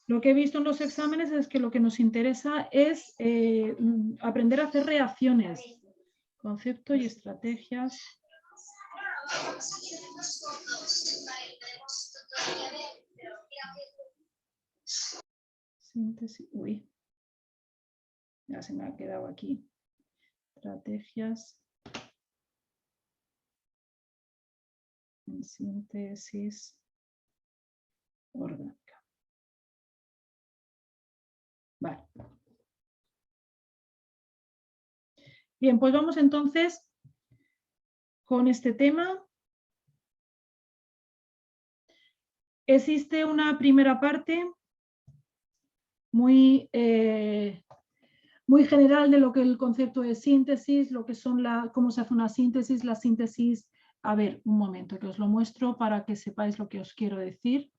Lo que he visto en los exámenes es que lo que nos interesa es aprender a hacer reacciones, concepto y estrategias. Síntesis, uy, ya se me ha quedado aquí. Estrategias en síntesis orgánica. Vale. Bien, pues vamos entonces con este tema. Existe una primera parte muy general de lo que el concepto de síntesis, lo que son cómo se hace una síntesis, la síntesis. A ver, un momento, que os lo muestro para que sepáis lo que os quiero decir,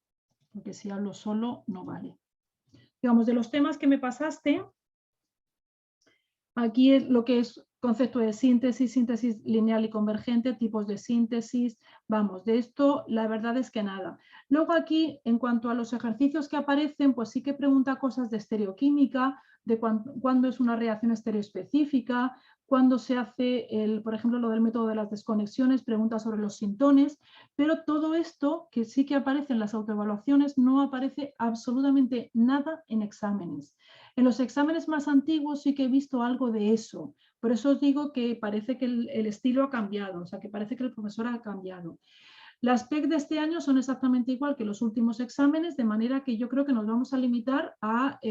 porque si hablo solo no vale. Digamos, de los temas que me pasaste, aquí es lo que es concepto de síntesis, síntesis lineal y convergente, tipos de síntesis, vamos, de esto la verdad es que nada. Luego aquí, en cuanto a los ejercicios que aparecen, pues sí que pregunta cosas de estereoquímica, de cuándo es una reacción estereoespecífica, cuándo se hace, por ejemplo, lo del método de las desconexiones, pregunta sobre los sintones, pero todo esto que sí que aparece en las autoevaluaciones no aparece absolutamente nada en exámenes. En los exámenes más antiguos sí que he visto algo de eso. Por eso os digo que parece que el estilo ha cambiado, o sea, que parece que el profesor ha cambiado. Las PEC de este año son exactamente igual que los últimos exámenes, de manera que yo creo que nos vamos a limitar a,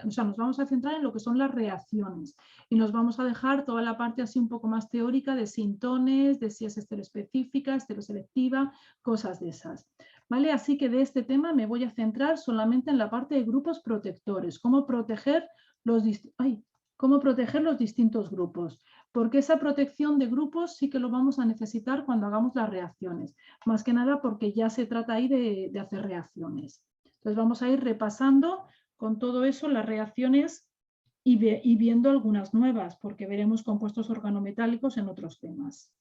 o sea, nos vamos a centrar en lo que son las reacciones y nos vamos a dejar toda la parte así un poco más teórica de sintones, de si es estereoespecífica, estereoselectiva, cosas de esas. ¿Vale? Así que de este tema me voy a centrar solamente en la parte de grupos protectores, cómo proteger los distintos grupos, porque esa protección de grupos sí que lo vamos a necesitar cuando hagamos las reacciones, más que nada porque ya se trata ahí de hacer reacciones. Entonces vamos a ir repasando con todo eso las reacciones y viendo algunas nuevas, porque veremos compuestos organometálicos en otros temas.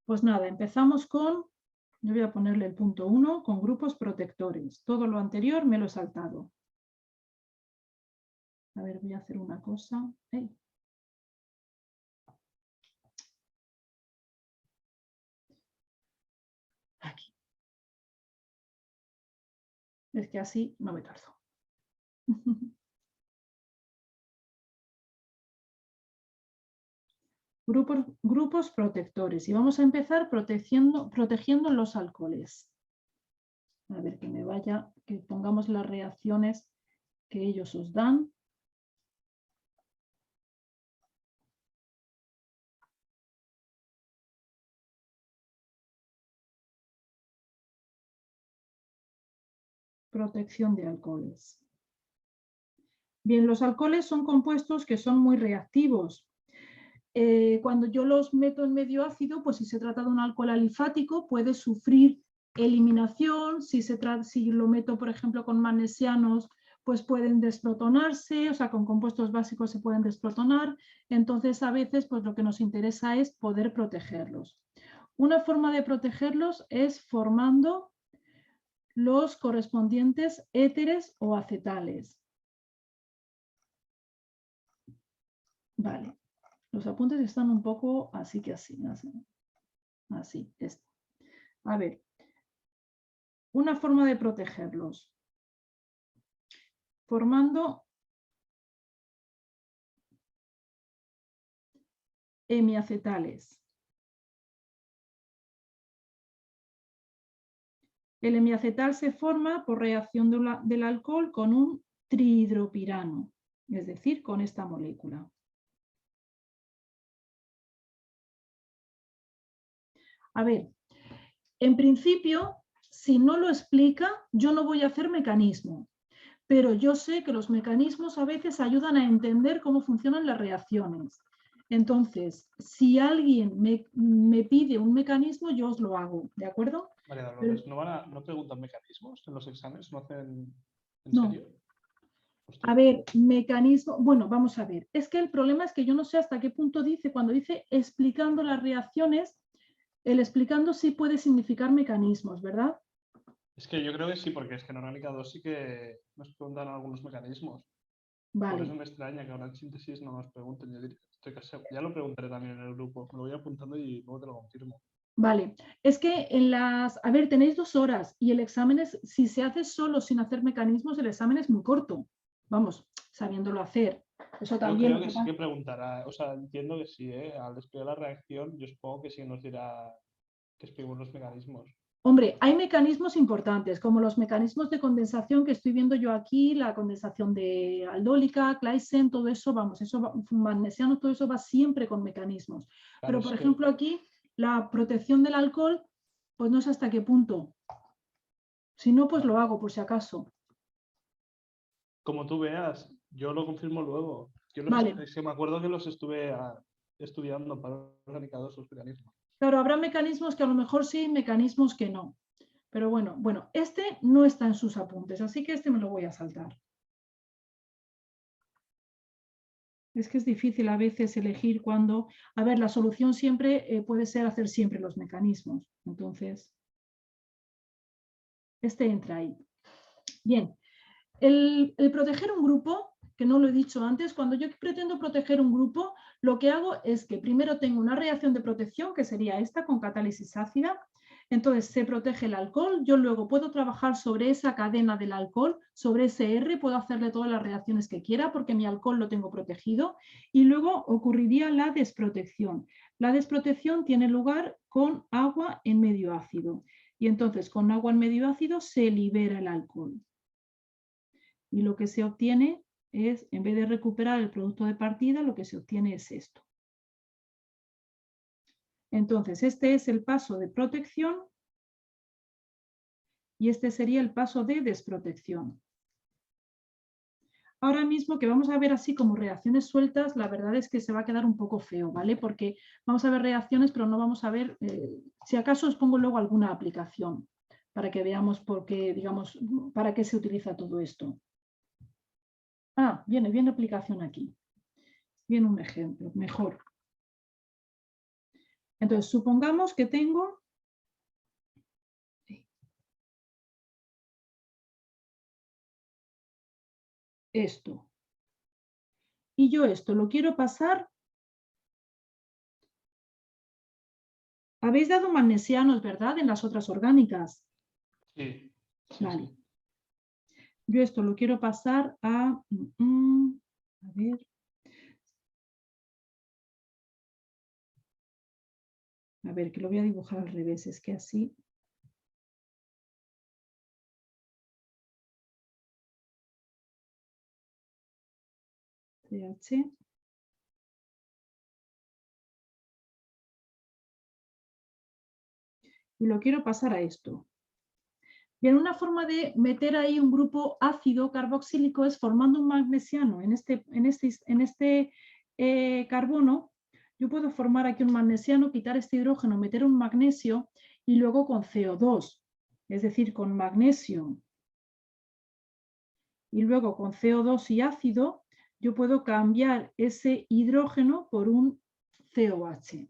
Pues nada, empezamos con, yo voy a ponerle el punto 1, con grupos protectores. Todo lo anterior me lo he saltado. A ver, voy a hacer una cosa. ¡Hey! Aquí. Es que así no me tardo. Grupos protectores. Y vamos a empezar protegiendo los alcoholes. A ver, que pongamos las reacciones que ellos os dan. Protección de alcoholes. Bien, los alcoholes son compuestos que son muy reactivos. Cuando yo los meto en medio ácido, pues si se trata de un alcohol alifático, puede sufrir eliminación. Si lo meto, por ejemplo, con magnesianos, pues pueden desprotonarse, o sea, con compuestos básicos se pueden desprotonar. Entonces, a veces, pues lo que nos interesa es poder protegerlos. Una forma de protegerlos es formando los correspondientes éteres o acetales. Vale, los apuntes están un poco así que así. Así. A ver, una forma de protegerlos. Formando hemiacetales. El hemiacetal se forma por reacción del alcohol con un trihidropirano, es decir, con esta molécula. A ver, en principio, si no lo explica, yo no voy a hacer mecanismo, pero yo sé que los mecanismos a veces ayudan a entender cómo funcionan las reacciones. Entonces, si alguien me pide un mecanismo, yo os lo hago, ¿de acuerdo? María Dolores, ¿no preguntan mecanismos en los exámenes? ¿No hacen en No. serio? A ver, mecanismo, bueno, vamos a ver. Es que el problema es que yo no sé hasta qué punto dice, cuando dice explicando las reacciones, el explicando sí puede significar mecanismos, ¿verdad? Es que yo creo que sí, porque es que en orgánica 2 sí que nos preguntan algunos mecanismos. Por eso Vale, me extraña que ahora en síntesis no nos pregunten. Ya lo preguntaré también en el grupo. Me lo voy apuntando y luego te lo confirmo. vale. Es que en las, a ver, tenéis 2 horas y el examen es, si se hace solo sin hacer mecanismos, el examen es muy corto. Vamos, sabiéndolo hacer. Eso Yo también creo lo que que sí que pasa. preguntará. O sea, entiendo que sí, ¿eh? Al explicar la reacción, yo supongo que sí nos dirá que expliquemos los mecanismos. Hombre, hay mecanismos importantes, como los mecanismos de condensación que estoy viendo yo aquí, la condensación de aldólica, Claisen, todo eso, vamos, eso magnesiano, todo eso va siempre con mecanismos. Claro, Pero, es por que ejemplo, aquí la protección del alcohol, pues no sé hasta qué punto. Si no, pues lo hago por si acaso. como tú veas, yo lo confirmo luego. Vale, Es que me acuerdo que los estuve estudiando para orgánica 2 los mecanismos. claro, habrá mecanismos que a lo mejor sí, mecanismos que no. Pero bueno, este no está en sus apuntes, así que este me lo voy a saltar. Es que es difícil a veces elegir cuándo. A ver, la solución siempre puede ser hacer siempre los mecanismos. Entonces, este entra ahí. Bien, el proteger un grupo, que no lo he dicho antes, cuando yo pretendo proteger un grupo, lo que hago es que primero tengo una reacción de protección, que sería esta con catálisis ácida. Entonces se protege el alcohol, yo luego puedo trabajar sobre esa cadena del alcohol, sobre ese R, puedo hacerle todas las reacciones que quiera porque mi alcohol lo tengo protegido y luego ocurriría la desprotección. La desprotección tiene lugar con agua en medio ácido y entonces con agua en medio ácido se libera el alcohol. Y lo que se obtiene es, en vez de recuperar el producto de partida, lo que se obtiene es esto. Entonces, este es el paso de protección y este sería el paso de desprotección. Ahora mismo que vamos a ver así como reacciones sueltas, la verdad es que se va a quedar un poco feo, ¿vale? Porque vamos a ver reacciones, pero no vamos a ver, si acaso os pongo luego alguna aplicación para que veamos por qué, digamos, para qué se utiliza todo esto. Ah, viene aplicación aquí. Viene un ejemplo, mejor. Entonces, supongamos que tengo esto. Y yo esto lo quiero pasar. Habéis dado magnesianos, ¿verdad? En las otras orgánicas. Sí, sí, Vale. sí. Yo esto lo quiero pasar a... a ver. A ver, que lo voy a dibujar al revés. Es que así... CH. Y lo quiero pasar a esto. Bien, una forma de meter ahí un grupo ácido carboxílico es formando un magnesiano. En este carbono, yo puedo formar aquí un magnesiano, quitar este hidrógeno, meter un magnesio y luego con CO2, es decir, con magnesio. Y luego con CO2 y ácido, yo puedo cambiar ese hidrógeno por un COH.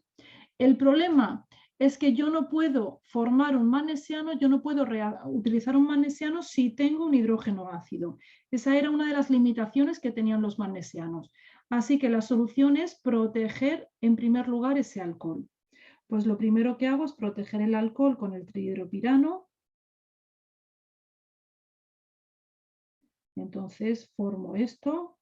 El problema es que yo no puedo formar un magnesiano, yo no puedo utilizar un magnesiano si tengo un hidrógeno ácido. Esa era una de las limitaciones que tenían los magnesianos. Así que la solución es proteger en primer lugar ese alcohol. Pues lo primero que hago es proteger el alcohol con el trihidropirano. Entonces formo esto.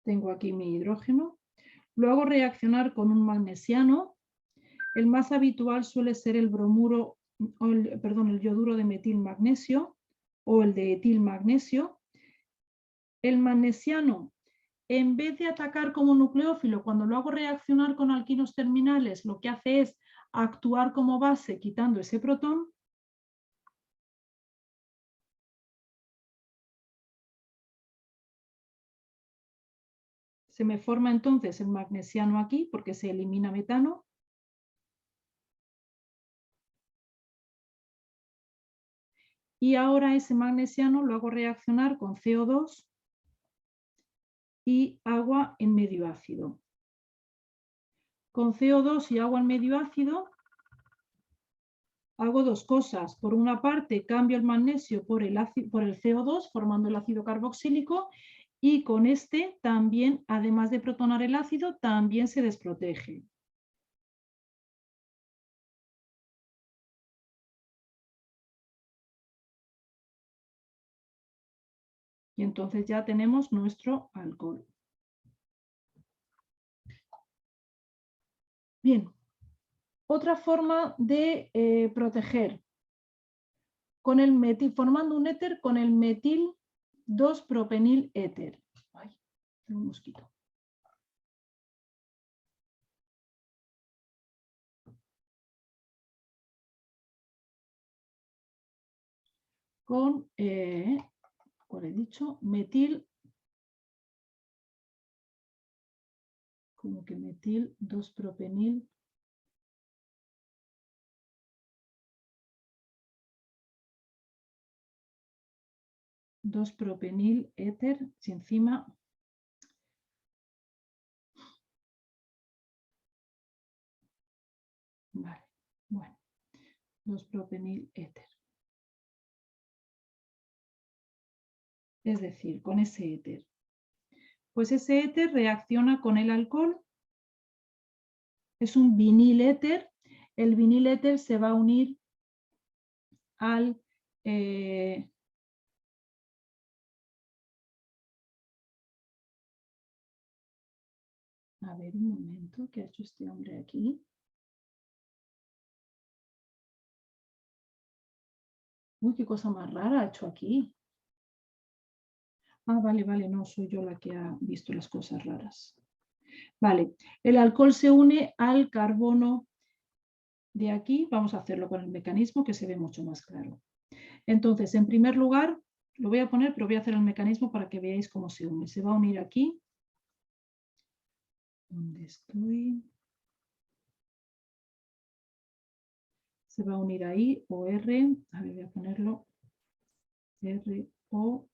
Tengo aquí mi hidrógeno. Lo hago reaccionar con un magnesiano. El más habitual suele ser el bromuro, el yoduro de metilmagnesio o el de etilmagnesio. El magnesiano, en vez de atacar como nucleófilo, cuando lo hago reaccionar con alquinos terminales, lo que hace es actuar como base quitando ese protón. Se me forma entonces el magnesiano aquí porque se elimina metano. Y ahora ese magnesiano lo hago reaccionar con CO2 y agua en medio ácido. con CO2 y agua en medio ácido, hago dos cosas. Por una parte, cambio el magnesio por el CO2, formando el ácido carboxílico, y con este también, además de protonar el ácido, también se desprotege. Y entonces ya tenemos nuestro alcohol. Bien, otra forma de proteger con el metil, formando un éter con el metil 2-propenil éter. Ay, tengo un mosquito. Con, ¿cuál he dicho? Metil, como que metil 2-propenil. Propenil éter, si encima vale, bueno, 2-propenil éter. Es decir, con ese éter. Pues ese éter reacciona con el alcohol, es un vinil éter, el vinil éter se va a unir al a ver un momento, ¿qué ha hecho este hombre aquí? Uy, qué cosa más rara ha hecho aquí. Ah, vale, vale, no, soy yo la que ha visto las cosas raras. Vale, el alcohol se une al carbono de aquí. Vamos a hacerlo con el mecanismo que se ve mucho más claro. Entonces, en primer lugar, lo voy a poner, pero voy a hacer el mecanismo para que veáis cómo se une. Se va a unir aquí. ¿Dónde estoy? Se va a unir ahí, OR. A ver, voy a ponerlo. R, O,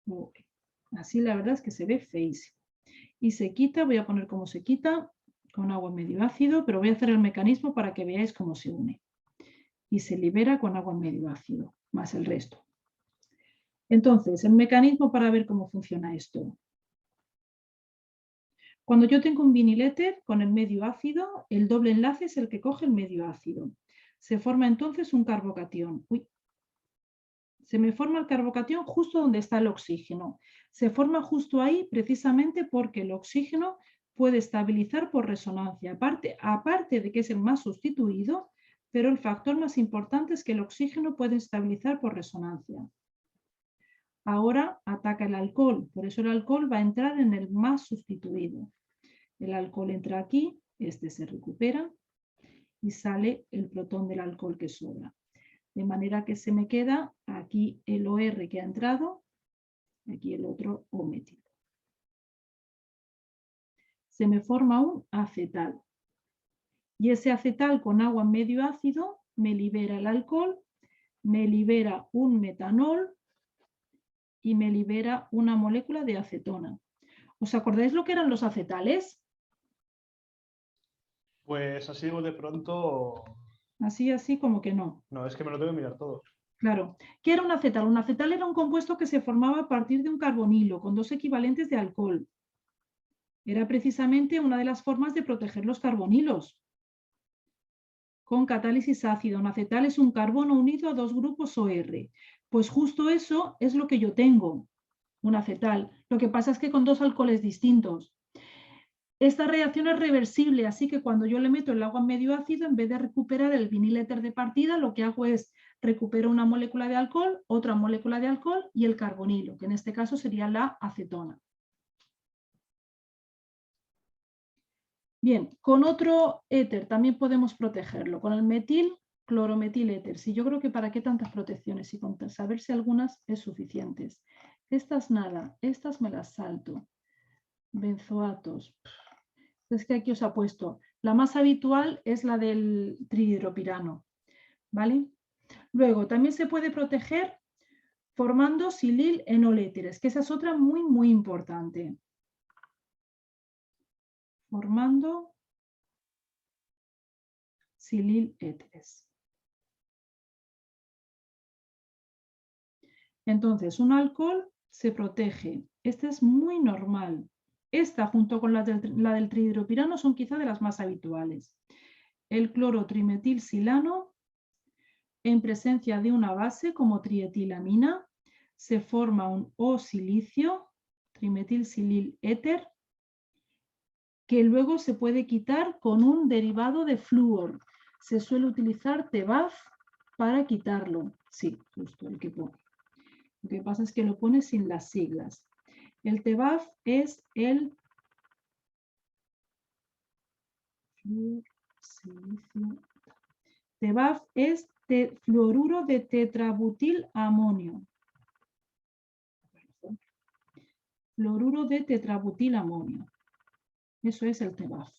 O. Así la verdad es que se ve feísimo. Y se quita, voy a poner cómo se quita, con agua medio ácido, pero voy a hacer el mecanismo para que veáis cómo se une. Y se libera con agua medio ácido, más el resto. Entonces, el mecanismo para ver cómo funciona esto. Cuando yo tengo un vinil éter con el medio ácido, el doble enlace es el que coge el medio ácido. Se forma entonces un carbocatión. Uy. Se me forma el carbocatión justo donde está el oxígeno. Se forma justo ahí precisamente porque el oxígeno puede estabilizar por resonancia. Aparte de que es el más sustituido, pero el factor más importante es que el oxígeno puede estabilizar por resonancia. Ahora ataca el alcohol, por eso el alcohol va a entrar en el más sustituido. El alcohol entra aquí, este se recupera y sale el protón del alcohol que sobra. De manera que se me queda aquí el OR que ha entrado, aquí el otro O metil. Se me forma un acetal. Y ese acetal con agua en medio ácido me libera el alcohol, me libera un metanol y me libera una molécula de acetona. ¿Os acordáis lo que eran los acetales? Pues así de pronto. Así como que no. No, es que me lo tengo que mirar todo. Claro. ¿Qué era un acetal? Un acetal era un compuesto que se formaba a partir de un carbonilo con dos equivalentes de alcohol. Era precisamente una de las formas de proteger los carbonilos. Con catálisis ácida, un acetal es un carbono unido a dos grupos OR. Pues justo eso es lo que yo tengo, un acetal. Lo que pasa es que con dos alcoholes distintos. Esta reacción es reversible, así que cuando yo le meto el agua en medio ácido, en vez de recuperar el vinil éter de partida, lo que hago es recupero una molécula de alcohol, otra molécula de alcohol y el carbonilo, que en este caso sería la acetona. Bien, con otro éter también podemos protegerlo, con el metil clorometil éter. Sí, yo creo que para qué tantas protecciones y con saber si algunas es suficientes. Estas nada, estas me las salto. Benzoatos. Es que aquí os ha puesto, la más habitual es la del trihidropirano, ¿vale? Luego, también se puede proteger formando silil enoléteres, que esa es otra muy, muy importante. formando silil éteres. Entonces, un alcohol se protege. Este es muy normal. Esta, junto con la del trihidropirano, son quizá de las más habituales. El clorotrimetilsilano, en presencia de una base como trietilamina, se forma un O-silicio, trimetilsilil éter, que luego se puede quitar con un derivado de flúor. Se suele utilizar TEBAF para quitarlo. Sí, justo el que pone. Lo que pasa es que lo pone sin las siglas. El TEBAF es el TEBAF es fluoruro de tetrabutilamonio. Fluoruro de tetrabutilamonio. Eso es el TEBAF.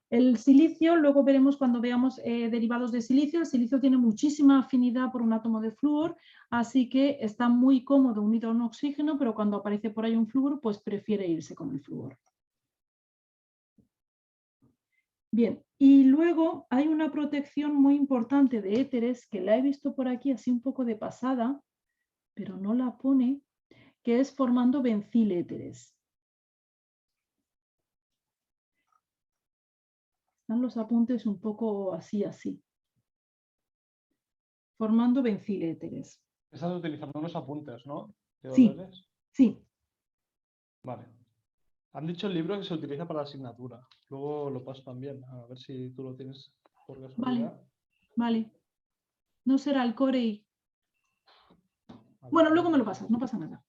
El silicio, luego veremos cuando veamos derivados de silicio, el silicio tiene muchísima afinidad por un átomo de flúor, así que está muy cómodo unido a un oxígeno, pero cuando aparece por ahí un flúor, pues prefiere irse con el flúor. Bien, y luego hay una protección muy importante de éteres, que la he visto por aquí así un poco de pasada, pero no la pone, que es formando benziléteres. Están los apuntes un poco así. Formando benziléteres. Estás utilizando unos apuntes, ¿no? Sí, sí. Vale. Han dicho el libro que se utiliza para la asignatura. Luego lo paso también, a ver si tú lo tienes por casualidad. Vale. No será el Corey. Bueno, luego me lo pasas, no pasa nada.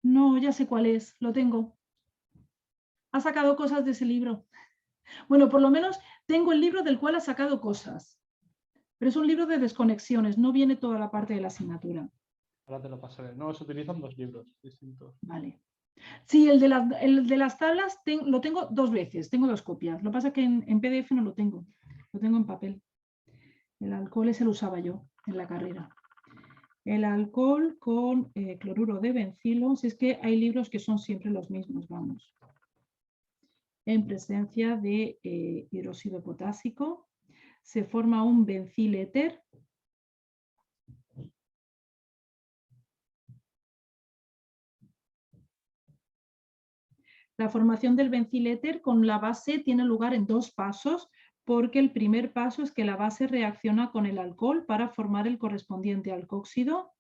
No, ya sé cuál es, lo tengo. Ha sacado cosas de ese libro. Bueno, por lo menos tengo el libro del cual ha sacado cosas. Pero es un libro de desconexiones, no viene toda la parte de la asignatura. Ahora te lo pasaré. No, se utilizan dos libros distintos. Vale. Sí, el de las tablas lo tengo 2 veces, tengo 2 copias. Lo que pasa es que en PDF no lo tengo en papel. El alcohol ese lo usaba yo en la carrera. El alcohol con cloruro de bencilo, si es que hay libros que son siempre los mismos, vamos. En presencia de hidróxido potásico, se forma un benziléter. La formación del benziléter con la base tiene lugar en 2 pasos, porque el primer paso es que la base reacciona con el alcohol para formar el correspondiente alcóxido,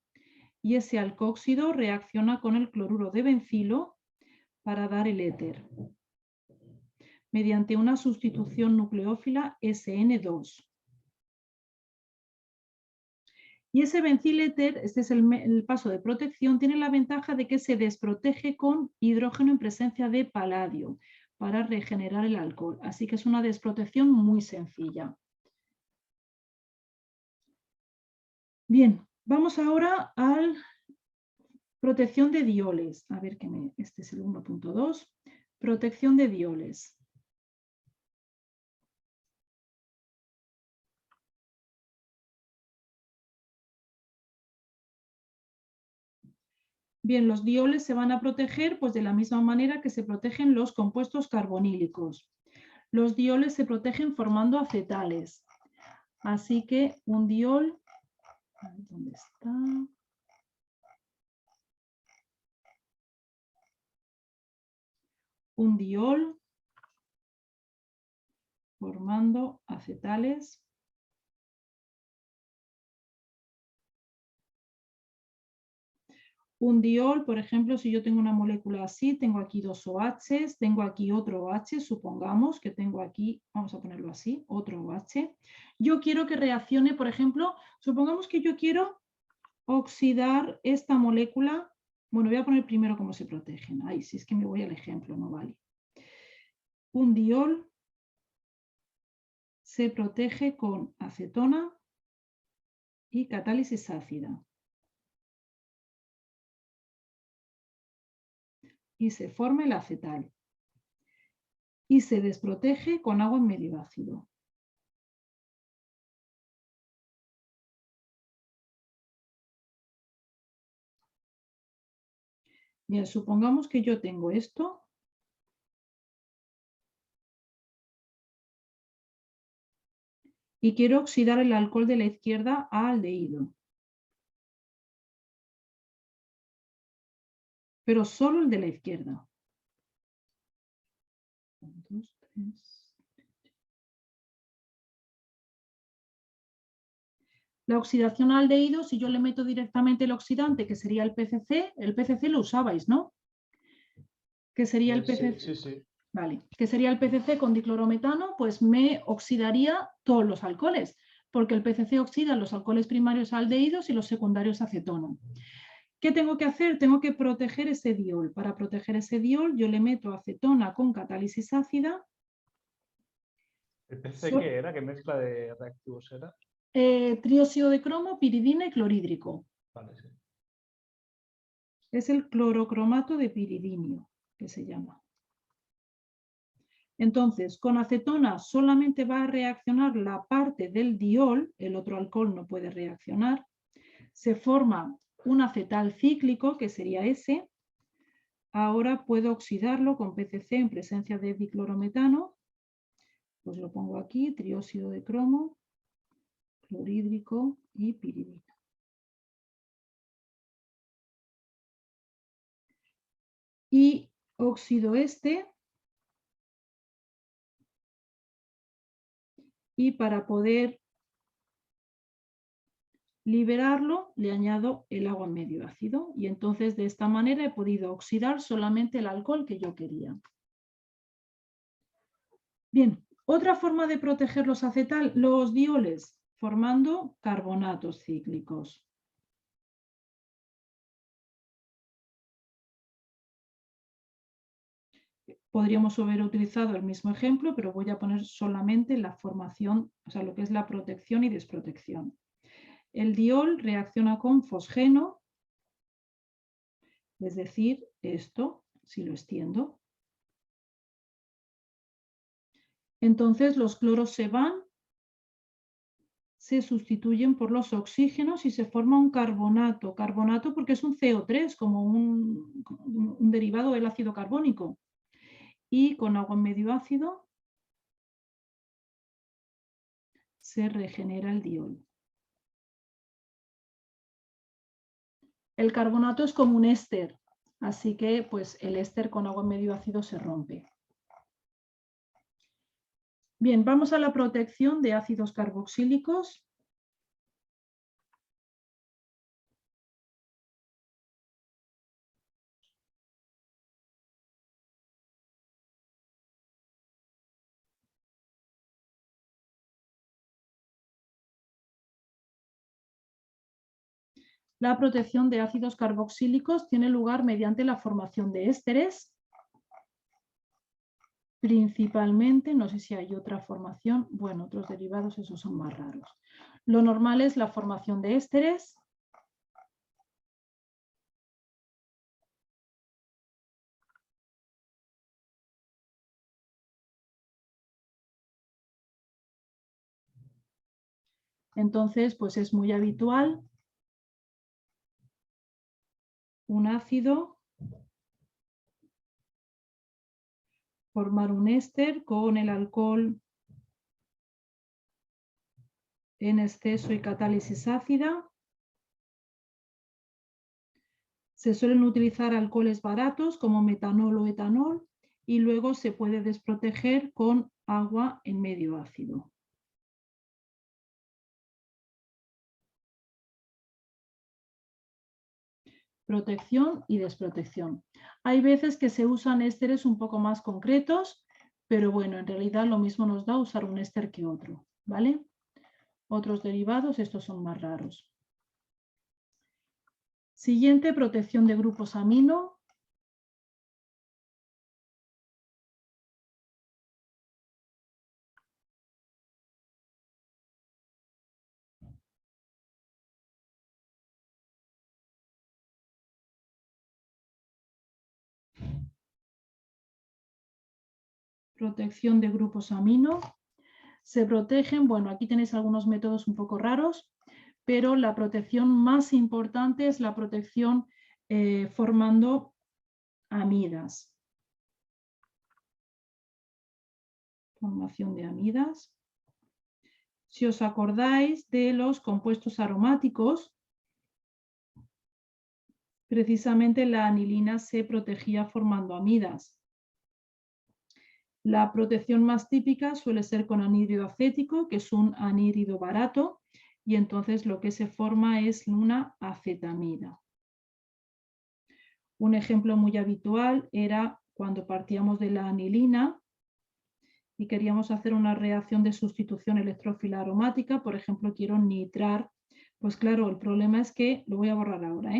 y ese alcóxido reacciona con el cloruro de bencilo para dar el éter, mediante una sustitución nucleófila SN2. Y ese benziléter, este es el paso de protección, tiene la ventaja de que se desprotege con hidrógeno en presencia de paladio para regenerar el alcohol. Así que es una desprotección muy sencilla. Bien, vamos ahora a protección de dioles. A ver, este es el 1.2. Protección de dioles. Bien, los dioles se van a proteger pues, de la misma manera que se protegen los compuestos carbonílicos. Los dioles se protegen formando acetales. Así que un diol, ¿dónde está? Un diol formando acetales. Un diol, por ejemplo, si yo tengo una molécula así, tengo aquí 2 OHs, tengo aquí otro OH, supongamos que tengo aquí, vamos a ponerlo así, otro OH. Yo quiero que reaccione, por ejemplo, supongamos que yo quiero oxidar esta molécula. Bueno, voy a poner primero cómo se protegen. Ay, si es que me voy al ejemplo, no vale. Un diol se protege con acetona y catálisis ácida. Y se forma el acetal. Y se desprotege con agua en medio ácido. Bien, supongamos que yo tengo esto. Y quiero oxidar el alcohol de la izquierda a aldehído. Pero solo el de la izquierda. 1, 2, 3. La oxidación a aldehído, si yo le meto directamente el oxidante, que sería el PCC lo usabais, ¿no? Que sería el PCC. Sí, sí. Vale, que sería el PCC con diclorometano, pues me oxidaría todos los alcoholes, porque el PCC oxida los alcoholes primarios a aldehídos y los secundarios a acetona. ¿Qué tengo que hacer? Tengo que proteger ese diol. Para proteger ese diol, yo le meto acetona con catálisis ácida. ¿El PC qué era? ¿Qué mezcla de reactivos era? Trióxido de cromo, piridina y clorhídrico. Vale, sí. Es el clorocromato de piridinio, que se llama. Entonces, con acetona solamente va a reaccionar la parte del diol, el otro alcohol no puede reaccionar. Se forma un acetal cíclico, que sería ese. Ahora puedo oxidarlo con PCC en presencia de diclorometano. Pues lo pongo aquí, trióxido de cromo, clorhídrico y piridina. Y oxido este. Y para poder liberarlo, le añado el agua en medio ácido. Y entonces de esta manera he podido oxidar solamente el alcohol que yo quería. Bien, otra forma de proteger los dioles, formando carbonatos cíclicos. Podríamos haber utilizado el mismo ejemplo, pero voy a poner solamente la formación, o sea, lo que es la protección y desprotección. El diol reacciona con fosgeno, es decir, esto, si lo extiendo. Entonces los cloros se van, se sustituyen por los oxígenos y se forma un carbonato. Carbonato porque es un CO3, como un derivado del ácido carbónico. Y con agua en medio ácido se regenera el diol. El carbonato es como un éster, así que pues, el éster con agua en medio ácido se rompe. Bien, vamos a la protección de ácidos carboxílicos. La protección de ácidos carboxílicos tiene lugar mediante la formación de ésteres. Principalmente, no sé si hay otra formación, bueno, otros derivados, esos son más raros. Lo normal es la formación de ésteres. Entonces, pues es muy habitual un ácido formar un éster con el alcohol en exceso y catálisis ácida. Se suelen utilizar alcoholes baratos como metanol o etanol y luego se puede desproteger con agua en medio ácido. Protección y desprotección. Hay veces que se usan ésteres un poco más concretos, pero bueno, en realidad lo mismo nos da usar un éster que otro, ¿vale? Otros derivados, estos son más raros. Siguiente, protección de grupos amino. Protección de grupos amino. Se protegen, bueno, aquí tenéis algunos métodos un poco raros, pero la protección más importante es la protección formando amidas. Formación de amidas. Si os acordáis de los compuestos aromáticos, precisamente la anilina se protegía formando amidas. La protección más típica suele ser con anhídrido acético, que es un anhídrido barato, y entonces lo que se forma es una acetamida. Un ejemplo muy habitual era cuando partíamos de la anilina y queríamos hacer una reacción de sustitución electrófila aromática, por ejemplo, quiero nitrar, pues claro, el problema es que, lo voy a borrar ahora,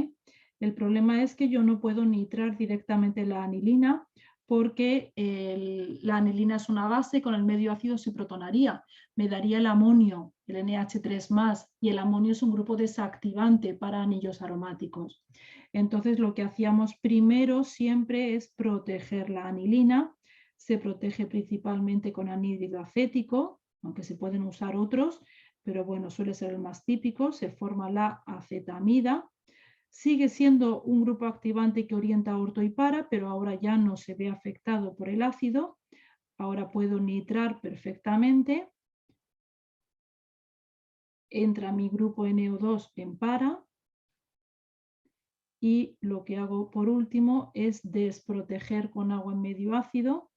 el problema es que yo no puedo nitrar directamente la anilina porque la anilina es una base, con el medio ácido se protonaría, me daría el amonio, el NH3+, y el amonio es un grupo desactivante para anillos aromáticos. Entonces lo que hacíamos primero siempre es proteger la anilina. Se protege principalmente con anhídrido acético, aunque se pueden usar otros, pero bueno, suele ser el más típico. Se forma la acetamida. Sigue siendo un grupo activante que orienta orto y para, pero ahora ya no se ve afectado por el ácido. Ahora puedo nitrar perfectamente. Entra mi grupo NO2 en para. Y lo que hago por último es desproteger con agua en medio ácido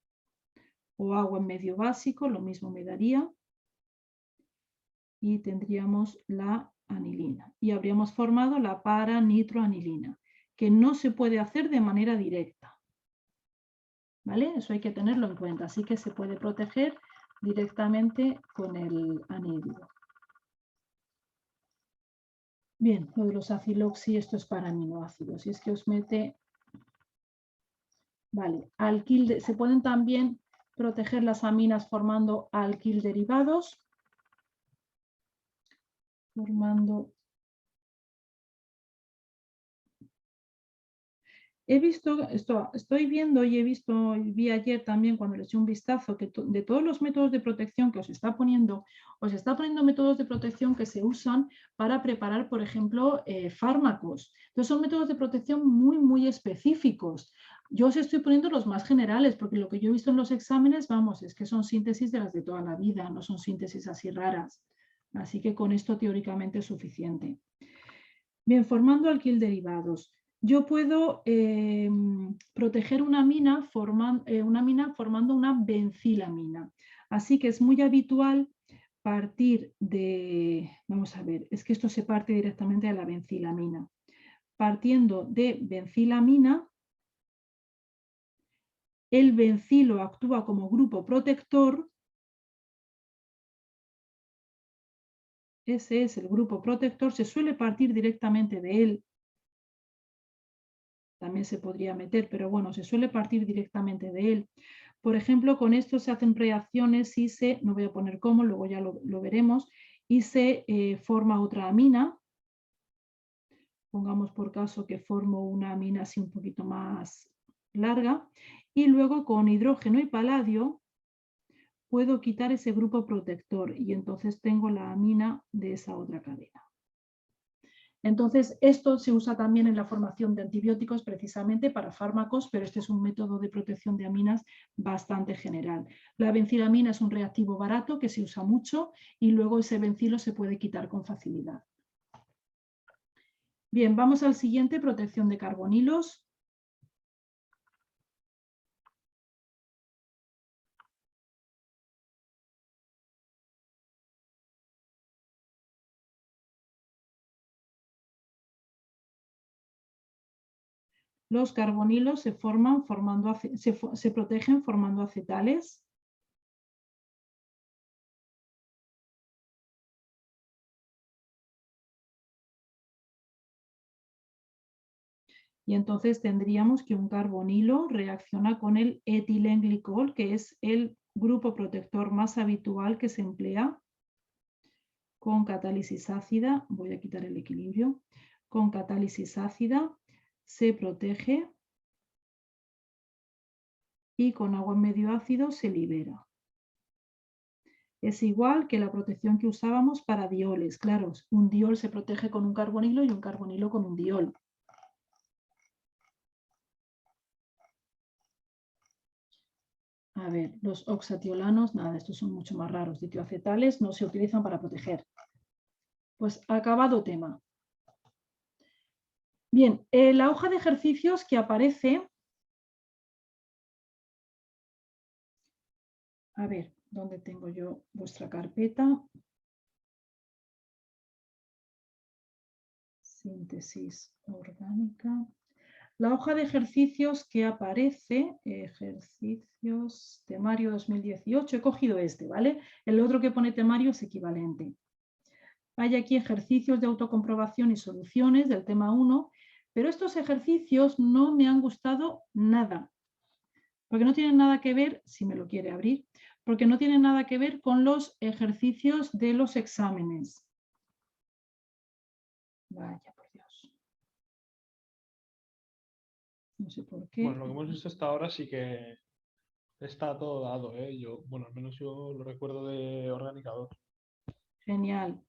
o agua en medio básico, lo mismo me daría. Y tendríamos la anilina. Y habríamos formado la para-nitroanilina, que no se puede hacer de manera directa. ¿Vale? Eso hay que tenerlo en cuenta. Así que se puede proteger directamente con el anhídrido. Bien, lo de los aciloxi, esto es para aminoácidos. Si es que os mete... Vale, se pueden también proteger las aminas formando alquilderivados. He visto, estoy viendo y vi ayer también cuando le eché un vistazo que de todos los métodos de protección que os está poniendo métodos de protección que se usan para preparar, por ejemplo, fármacos. Entonces son métodos de protección muy, muy específicos. Yo os estoy poniendo los más generales porque lo que yo he visto en los exámenes, vamos, es que son síntesis de las de toda la vida, no son síntesis así raras. Así que con esto teóricamente es suficiente. Bien, formando alquilderivados. Yo puedo proteger una mina formando una benzilamina. Así que es muy habitual partir de, vamos a ver, es que esto se parte directamente de la benzilamina. Partiendo de benzilamina, el bencilo actúa como grupo protector. Ese es el grupo protector, se suele partir directamente de él. También se podría meter, pero bueno, se suele partir directamente de él. Por ejemplo, con esto se hacen reacciones y no voy a poner cómo, luego ya lo veremos, y se forma otra amina. Pongamos por caso que formo una amina así un poquito más larga. Y luego con hidrógeno y paladio puedo quitar ese grupo protector y entonces tengo la amina de esa otra cadena. Entonces, esto se usa también en la formación de antibióticos precisamente para fármacos, pero este es un método de protección de aminas bastante general. La benzilamina es un reactivo barato que se usa mucho y luego ese bencilo se puede quitar con facilidad. Bien, vamos al siguiente, protección de carbonilos. Los carbonilos se protegen formando acetales. Y entonces tendríamos que un carbonilo reacciona con el etilenglicol, que es el grupo protector más habitual que se emplea con catálisis ácida. Voy a quitar el equilibrio. Con catálisis ácida se protege y con agua en medio ácido se libera. Es igual que la protección que usábamos para dioles. Claro, un diol se protege con un carbonilo y un carbonilo con un diol. A ver, los oxatiolanos, nada, estos son mucho más raros. Ditioacetales no se utilizan para proteger. Pues acabado tema. Bien, la hoja de ejercicios que aparece. A ver, ¿dónde tengo yo vuestra carpeta? Síntesis orgánica. La hoja de ejercicios que aparece, ejercicios, temario 2018, he cogido este, ¿vale? El otro que pone temario es equivalente. Hay aquí ejercicios de autocomprobación y soluciones del tema 1, pero estos ejercicios no me han gustado nada, porque no tienen nada que ver, si me lo quiere abrir, porque no tienen nada que ver con los ejercicios de los exámenes. Vaya, por Dios. No sé por qué. Bueno, lo que hemos visto hasta ahora sí que está todo dado, ¿eh? Yo, bueno, al menos yo lo recuerdo de Orgánica 2. Genial.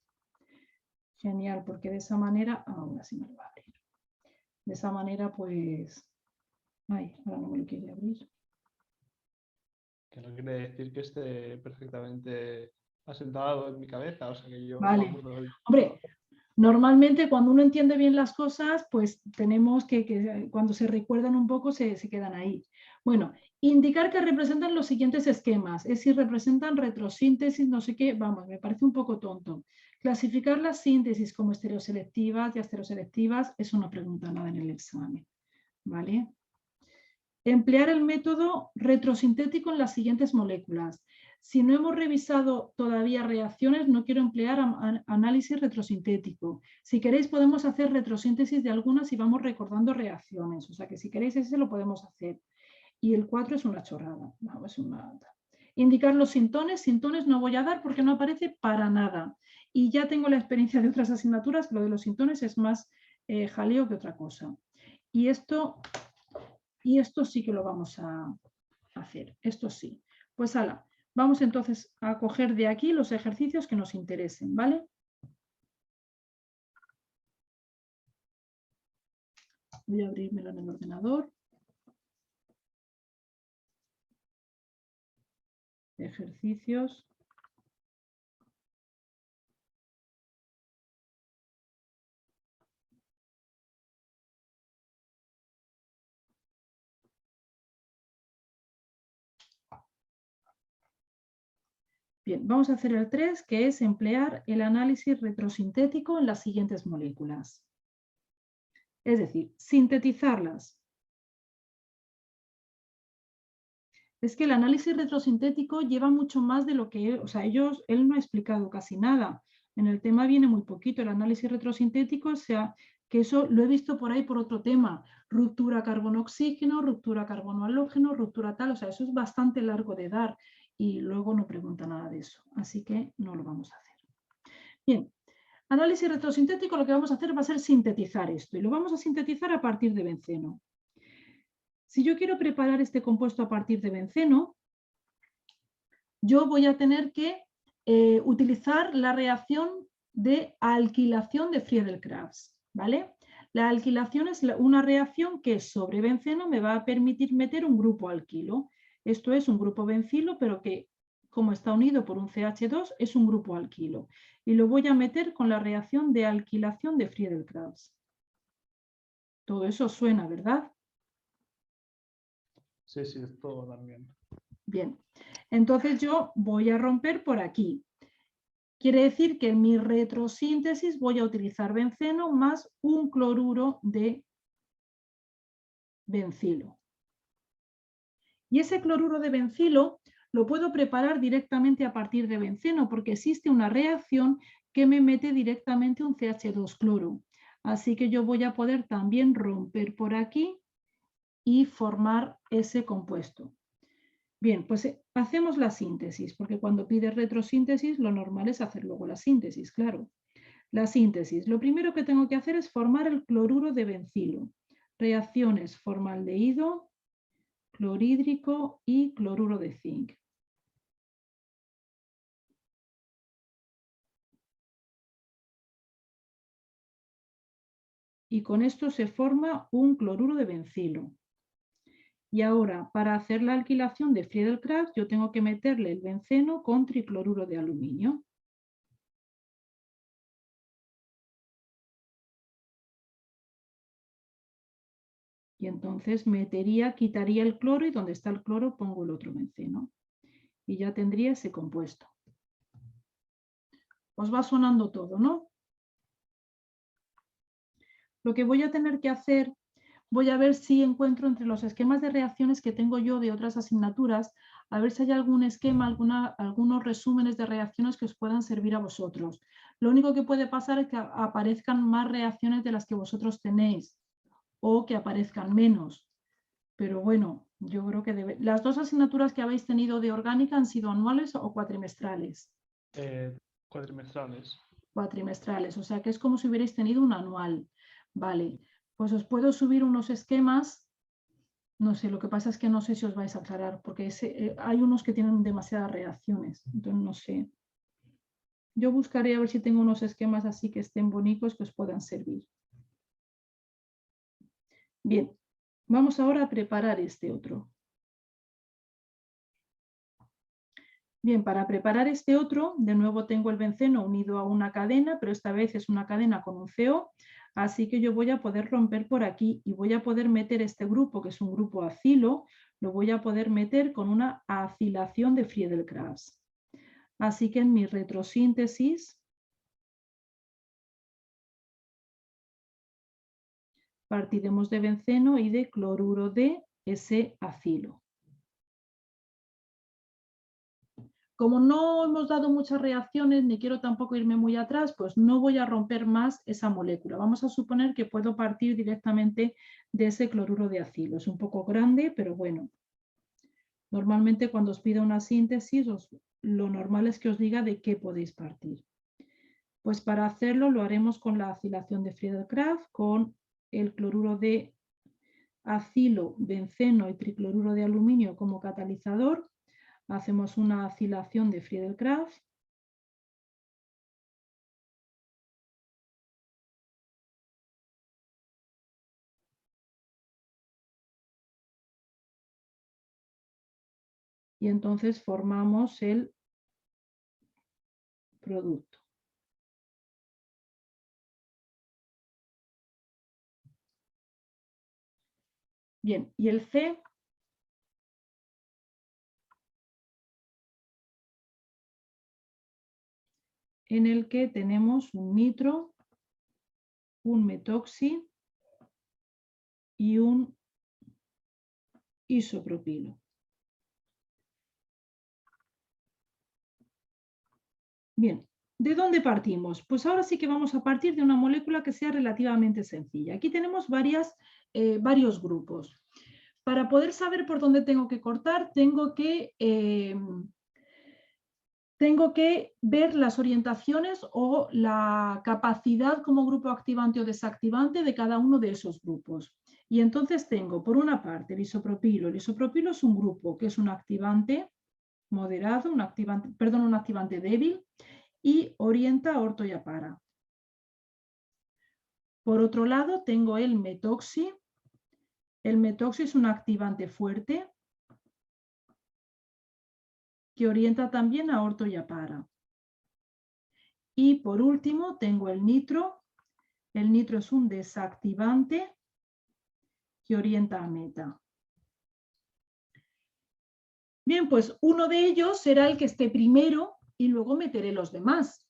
Genial, porque de esa manera, ahora sí me lo va a abrir. De esa manera, pues, ay, ahora no me lo quiere abrir. Que no quiere decir que esté perfectamente asentado en mi cabeza, o sea que yo me Vale. acuerdo del... Hombre, normalmente cuando uno entiende bien las cosas, pues tenemos que cuando se recuerdan un poco se quedan ahí. Bueno, indicar que representan los siguientes esquemas. Es si representan retrosíntesis, no sé qué, vamos, me parece un poco tonto. Clasificar las síntesis como estereoselectivas y asteroselectivas, eso no pregunta nada en el examen. ¿Vale? Emplear el método retrosintético en las siguientes moléculas. Si no hemos revisado todavía reacciones, no quiero emplear análisis retrosintético. Si queréis, podemos hacer retrosíntesis de algunas y vamos recordando reacciones. O sea que si queréis, ese lo podemos hacer. Y el 4 es una chorrada. No, es una... Indicar los sintones. Sintones no voy a dar porque no aparece para nada. Y ya tengo la experiencia de otras asignaturas, que lo de los sintones es más jaleo que otra cosa. Y esto sí que lo vamos a hacer. Esto sí. Pues ala, vamos entonces a coger de aquí los ejercicios que nos interesen, ¿vale? Voy a abrirmelo en el ordenador. Ejercicios. Bien, vamos a hacer el 3, que es emplear el análisis retrosintético en las siguientes moléculas. Es decir, sintetizarlas. Es que el análisis retrosintético lleva mucho más de lo que, o sea, él no ha explicado casi nada. En el tema viene muy poquito. El análisis retrosintético, o sea, que eso lo he visto por ahí por otro tema. Ruptura carbono-oxígeno, ruptura carbono-halógeno, ruptura tal, o sea, eso es bastante largo de dar y luego no pregunta nada de eso. Así que no lo vamos a hacer. Bien, análisis retrosintético, lo que vamos a hacer va a ser sintetizar esto y lo vamos a sintetizar a partir de benceno. Si yo quiero preparar este compuesto a partir de benceno, yo voy a tener que utilizar la reacción de alquilación de Friedel-Crafts, ¿vale? La alquilación es una reacción que sobre benceno me va a permitir meter un grupo alquilo. Esto es un grupo bencilo, pero que como está unido por un CH2 es un grupo alquilo. Y lo voy a meter con la reacción de alquilación de Friedel-Crafts. Todo eso suena, ¿verdad? Sí, sí, esto también. Bien, entonces yo voy a romper por aquí. Quiere decir que en mi retrosíntesis voy a utilizar benceno más un cloruro de bencilo. Y ese cloruro de bencilo lo puedo preparar directamente a partir de benceno porque existe una reacción que me mete directamente un CH2 cloro. Así que yo voy a poder también romper por aquí y formar ese compuesto. Bien, pues hacemos la síntesis, porque cuando pides retrosíntesis lo normal es hacer luego la síntesis, claro. La síntesis. Lo primero que tengo que hacer es formar el cloruro de bencilo. Reacciones formaldehído, clorhídrico y cloruro de zinc. Y con esto se forma un cloruro de bencilo. Y ahora, para hacer la alquilación de Friedel-Crafts, yo tengo que meterle el benceno con tricloruro de aluminio. Y entonces quitaría el cloro y donde está el cloro pongo el otro benceno. Y ya tendría ese compuesto. Os va sonando todo, ¿no? Lo que voy a tener que hacer, voy a ver si encuentro entre los esquemas de reacciones que tengo yo de otras asignaturas, a ver si hay algún esquema, algunos resúmenes de reacciones que os puedan servir a vosotros. Lo único que puede pasar es que aparezcan más reacciones de las que vosotros tenéis o que aparezcan menos. Pero bueno, yo creo que las dos asignaturas que habéis tenido de orgánica han sido anuales o cuatrimestrales. Cuatrimestrales. Cuatrimestrales, o sea que es como si hubierais tenido un anual. Vale, pues os puedo subir unos esquemas. No sé, lo que pasa es que no sé si os vais a aclarar, porque hay unos que tienen demasiadas reacciones, entonces no sé. Yo buscaré a ver si tengo unos esquemas así que estén bonitos que os puedan servir. Bien, vamos ahora a preparar este otro. Bien, para preparar este otro, de nuevo tengo el benceno unido a una cadena, pero esta vez es una cadena con un CO, así que yo voy a poder romper por aquí y voy a poder meter este grupo, que es un grupo acilo, lo voy a poder meter con una acilación de Friedel-Crafts. Así que en mi retrosíntesis partiremos de benceno y de cloruro de ese acilo. Como no hemos dado muchas reacciones, ni quiero tampoco irme muy atrás, pues no voy a romper más esa molécula. Vamos a suponer que puedo partir directamente de ese cloruro de acilo. Es un poco grande, pero bueno. Normalmente cuando os pido una síntesis, lo normal es que os diga de qué podéis partir. Pues para hacerlo lo haremos con la acilación de Friedel-Crafts, con el cloruro de acilo, benceno y tricloruro de aluminio como catalizador. Hacemos una acilación de Friedel-Crafts. Y entonces formamos el producto. Bien, y el C en el que tenemos un nitro, un metoxi y un isopropilo. Bien, ¿de dónde partimos? Pues ahora sí que vamos a partir de una molécula que sea relativamente sencilla. Aquí tenemos varios grupos. Para poder saber por dónde tengo que cortar, tengo que ver las orientaciones o la capacidad como grupo activante o desactivante de cada uno de esos grupos. Y entonces tengo, por una parte, el isopropilo. El isopropilo es un grupo que es un activante moderado, un activante débil y orienta a orto y a para. Por otro lado, tengo el metoxi. El metoxi es un activante fuerte que orienta también a orto y a para. Y por último, tengo el nitro. El nitro es un desactivante que orienta a meta. Bien, pues uno de ellos será el que esté primero y luego meteré los demás.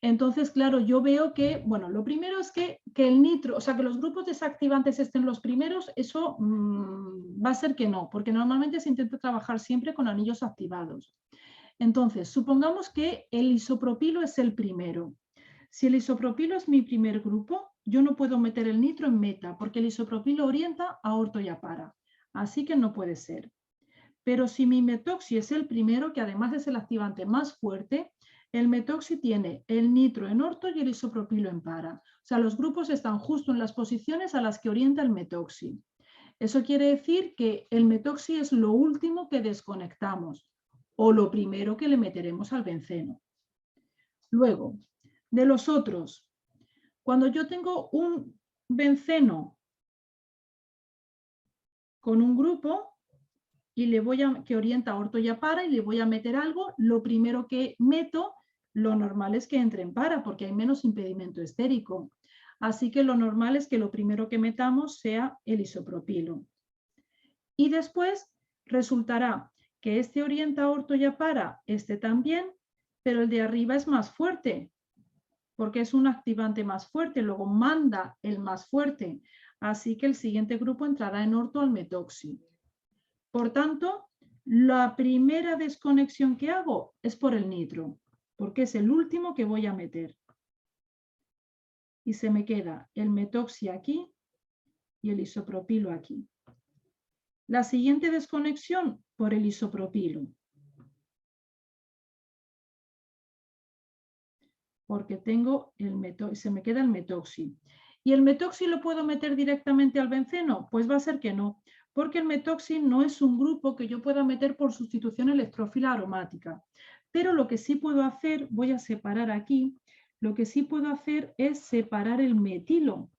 Entonces, claro, yo veo que, bueno, lo primero es que el nitro, o sea, que los grupos desactivantes estén los primeros, eso va a ser que no, porque normalmente se intenta trabajar siempre con anillos activados. Entonces, supongamos que el isopropilo es el primero. Si el isopropilo es mi primer grupo, yo no puedo meter el nitro en meta, porque el isopropilo orienta a orto y a para. Así que no puede ser. Pero si mi metoxi es el primero, que además es el activante más fuerte, el metoxi tiene el nitro en orto y el isopropilo en para. O sea, los grupos están justo en las posiciones a las que orienta el metoxi. Eso quiere decir que el metoxi es lo último que desconectamos o lo primero que le meteremos al benceno. Luego, de los otros, cuando yo tengo un benceno con un grupo, y le voy a, que orienta orto y a para, y le voy a meter algo, lo primero que meto, lo normal es que entre en para, porque hay menos impedimento estérico. Así que lo normal es que lo primero que metamos sea el isopropilo. Y después resultará que este orienta orto y a para, este también, pero el de arriba es más fuerte, porque es un activante más fuerte, luego manda el más fuerte. Así que el siguiente grupo entrará en orto al metoxi. Por tanto, la primera desconexión que hago es por el nitro, porque es el último que voy a meter. Y se me queda el metoxi aquí y el isopropilo aquí. La siguiente desconexión por el isopropilo. Porque tengo se me queda el metoxi. ¿Y el metoxi lo puedo meter directamente al benceno? Pues va a ser que no, porque el metoxi no es un grupo que yo pueda meter por sustitución electrófila aromática. Pero lo que sí puedo hacer, voy a separar aquí, lo que sí puedo hacer es separar el metilo.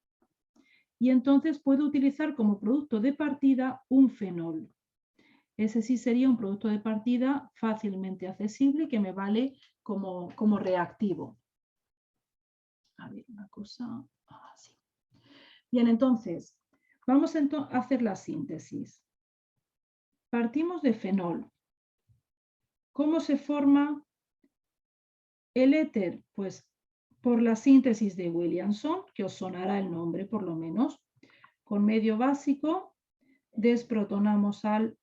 Y entonces puedo utilizar como producto de partida un fenol. Ese sí sería un producto de partida fácilmente accesible que me vale como reactivo. A ver, una cosa así. Bien, entonces, vamos a hacer la síntesis. Partimos de fenol. ¿Cómo se forma el éter? Pues por la síntesis de Williamson, que os sonará el nombre por lo menos. Con medio básico desprotonamos al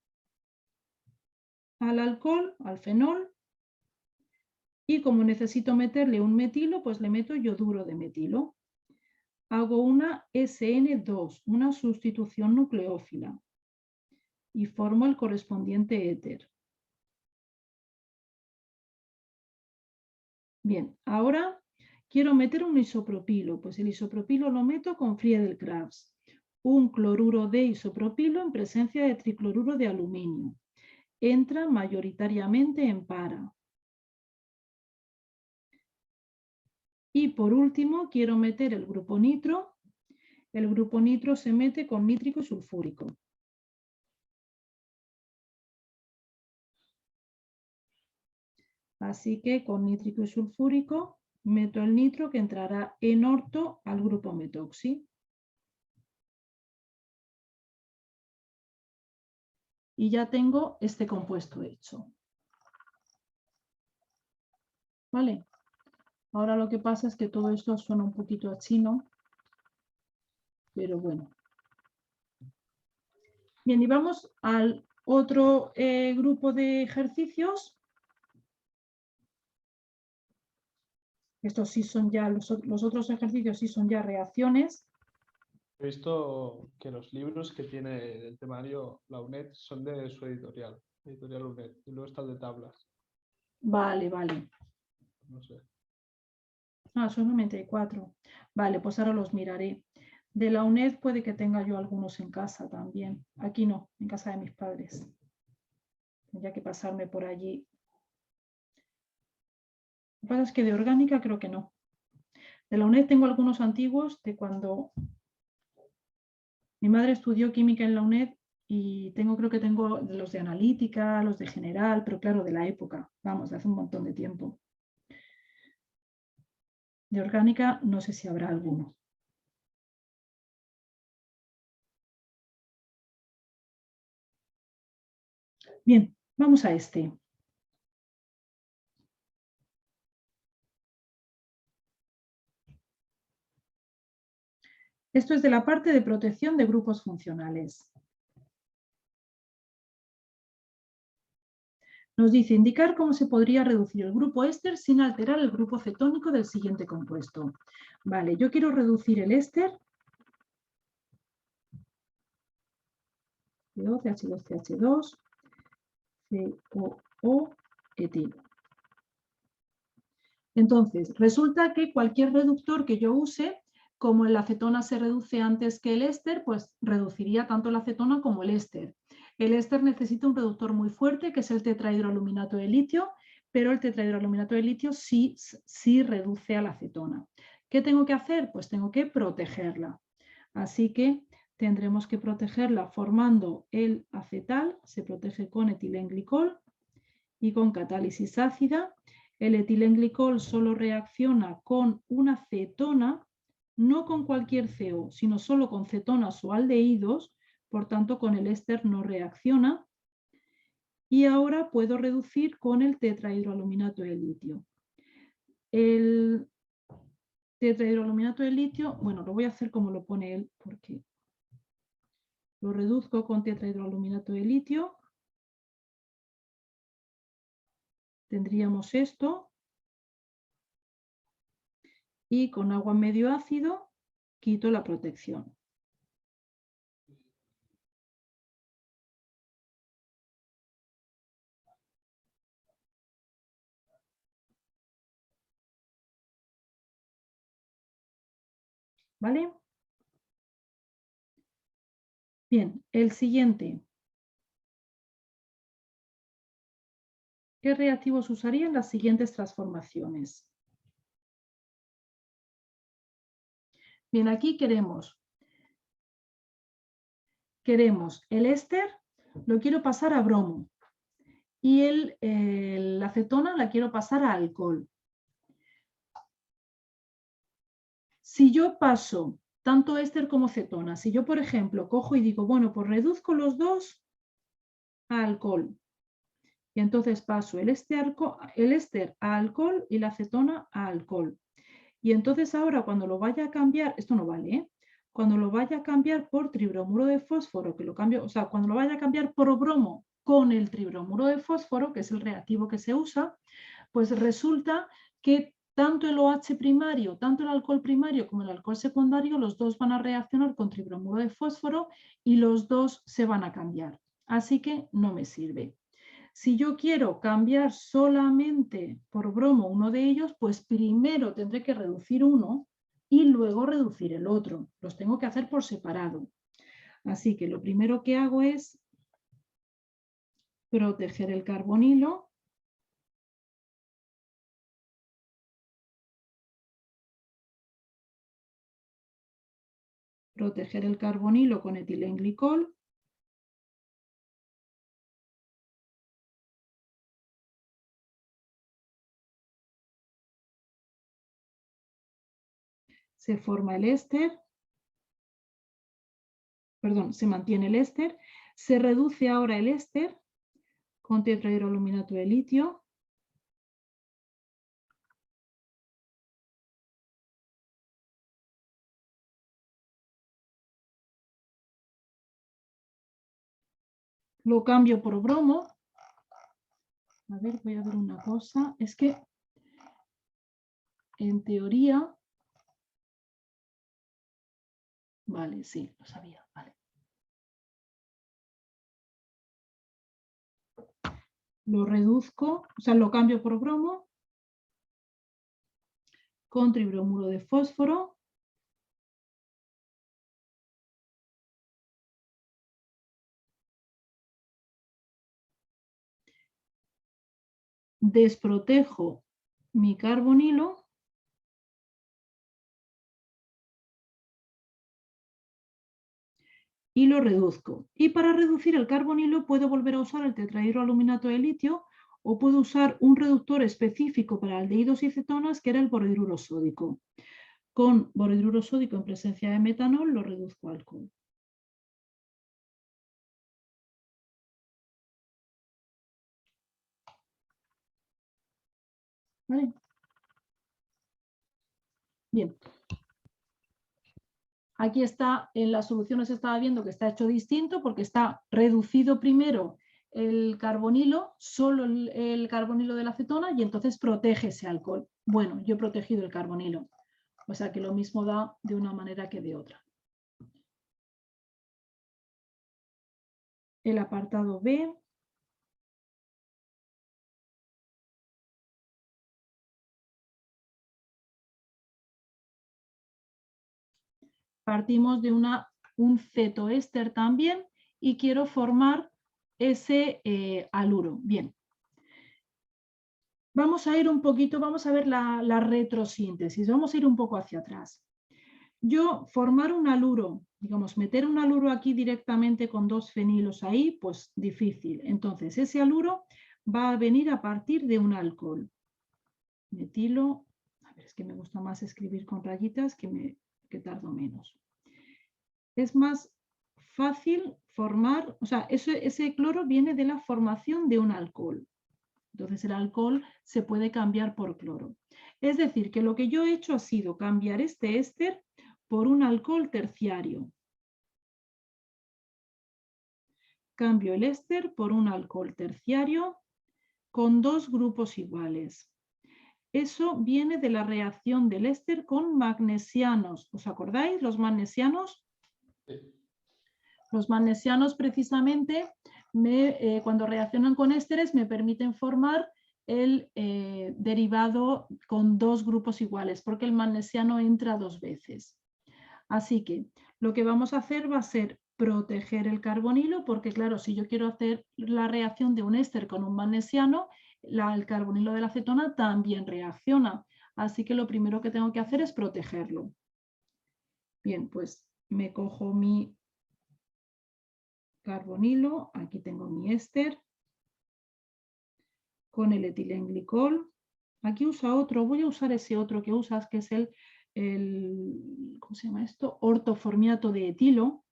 alcohol, al fenol, y como necesito meterle un metilo, pues le meto yoduro de metilo. Hago una SN2, una sustitución nucleófila, y formo el correspondiente éter. Bien, ahora quiero meter un isopropilo, pues el isopropilo lo meto con Friedel-Crafts. Un cloruro de isopropilo en presencia de tricloruro de aluminio. Entra mayoritariamente en para. Y por último quiero meter el grupo nitro. El grupo nitro se mete con nítrico y sulfúrico. Así que con nítrico y sulfúrico meto el nitro que entrará en orto al grupo metoxi. Y ya tengo este compuesto hecho. ¿Vale? Ahora lo que pasa es que todo esto suena un poquito a chino, pero bueno. Bien, y vamos al otro grupo de ejercicios. Estos sí son ya, los otros ejercicios sí son ya reacciones. He visto que los libros que tiene el temario la UNED son de su editorial UNED, y luego está el de tablas. Vale, vale. No sé. Ah, son 94. Vale, pues ahora los miraré. De la UNED puede que tenga yo algunos en casa también. Aquí no, en casa de mis padres. Tendría que pasarme por allí. Lo que pasa es que de orgánica creo que no. De la UNED tengo algunos antiguos de cuando mi madre estudió química en la UNED y creo que tengo los de analítica, los de general, pero claro, de la época, vamos, de hace un montón de tiempo. De orgánica no sé si habrá alguno. Bien, vamos a este. Esto es de la parte de protección de grupos funcionales. Nos dice indicar cómo se podría reducir el grupo éster sin alterar el grupo cetónico del siguiente compuesto. Vale, yo quiero reducir el éster CH2CH2, COO, etilo. Entonces, resulta que cualquier reductor que yo use, como la acetona se reduce antes que el éster, pues reduciría tanto la acetona como el éster. El éster necesita un reductor muy fuerte, que es el tetrahidroaluminato de litio, pero el tetrahidroaluminato de litio sí reduce a la acetona. ¿Qué tengo que hacer? Pues tengo que protegerla. Así que tendremos que protegerla formando el acetal, se protege con etilenglicol y con catálisis ácida. El etilenglicol solo reacciona con una cetona, no con cualquier CO, sino solo con cetonas o aldehídos, por tanto con el éster no reacciona. Y ahora puedo reducir con el tetrahidroaluminato de litio. El tetrahidroaluminato de litio, bueno, lo voy a hacer como lo pone él, porque lo reduzco con tetrahidroaluminato de litio. Tendríamos esto. Y con agua medio ácido quito la protección. ¿Vale? Bien, el siguiente. ¿Qué reactivos usaría en las siguientes transformaciones? Bien, aquí queremos el éster, lo quiero pasar a bromo. Y la acetona la quiero pasar a alcohol. Si yo paso tanto éster como cetona, si yo, por ejemplo, cojo y digo, bueno, pues reduzco los dos a alcohol. Y entonces paso el éster a alcohol y la acetona a alcohol. Y entonces ahora cuando lo vaya a cambiar, esto no vale, ¿eh? Cuando lo vaya a cambiar por tribromuro de fósforo, que lo cambio, o sea, cuando lo vaya a cambiar por bromo con el tribromuro de fósforo, que es el reactivo que se usa, pues resulta que tanto el OH primario, tanto el alcohol primario como el alcohol secundario, los dos van a reaccionar con tribromuro de fósforo y los dos se van a cambiar. Así que no me sirve. Si yo quiero cambiar solamente por bromo uno de ellos, pues primero tendré que reducir uno y luego reducir el otro. Los tengo que hacer por separado. Así que lo primero que hago es proteger el carbonilo. Proteger el carbonilo con etilenglicol. Se forma el éster, perdón, se mantiene el éster, se reduce ahora el éster con tetrahidroaluminato de litio. Lo cambio por bromo. A ver, voy a ver una cosa. Es que, en teoría... Vale, sí, lo sabía. Vale. Lo reduzco, o sea, lo cambio por bromo con tribromuro de fósforo. Desprotejo mi carbonilo. Y lo reduzco. Y para reducir el carbonilo puedo volver a usar el tetrahidroaluminato de litio o puedo usar un reductor específico para aldehídos y cetonas que era el borhidruro sódico. Con borhidruro sódico en presencia de metanol lo reduzco a alcohol. ¿Vale? Bien. Aquí está, en las soluciones estaba viendo que está hecho distinto porque está reducido primero el carbonilo, solo el carbonilo de la acetona y entonces protege ese alcohol. Bueno, yo he protegido el carbonilo, o sea que lo mismo da de una manera que de otra. El apartado B. Partimos de un cetoéster también y quiero formar ese haluro. Bien. Vamos a ir un poquito, vamos a ver la retrosíntesis, vamos a ir un poco hacia atrás. Yo formar un haluro, digamos, meter un haluro aquí directamente con dos fenilos ahí, pues difícil. Entonces, ese haluro va a venir a partir de un alcohol. Metilo, a ver, es que me gusta más escribir con rayitas que tardo menos. Es más fácil formar, o sea, ese cloro viene de la formación de un alcohol. Entonces el alcohol se puede cambiar por cloro. Es decir, que lo que yo he hecho ha sido cambiar este éster por un alcohol terciario. Cambio el éster por un alcohol terciario con dos grupos iguales. Eso viene de la reacción del éster con magnesianos. ¿Os acordáis? Los magnesianos. Sí. Los magnesianos precisamente cuando reaccionan con ésteres me permiten formar el derivado con dos grupos iguales, porque el magnesiano entra dos veces. Así que lo que vamos a hacer va a ser proteger el carbonilo, porque claro, si yo quiero hacer la reacción de un éster con un magnesiano, el carbonilo de la acetona también reacciona. Así que lo primero que tengo que hacer es protegerlo. Bien, pues me cojo mi carbonilo, aquí tengo mi éster con el etilenglicol. Aquí usa otro, voy a usar ese otro que usas, que es ¿cómo se llama esto? Ortoformiato de etilo,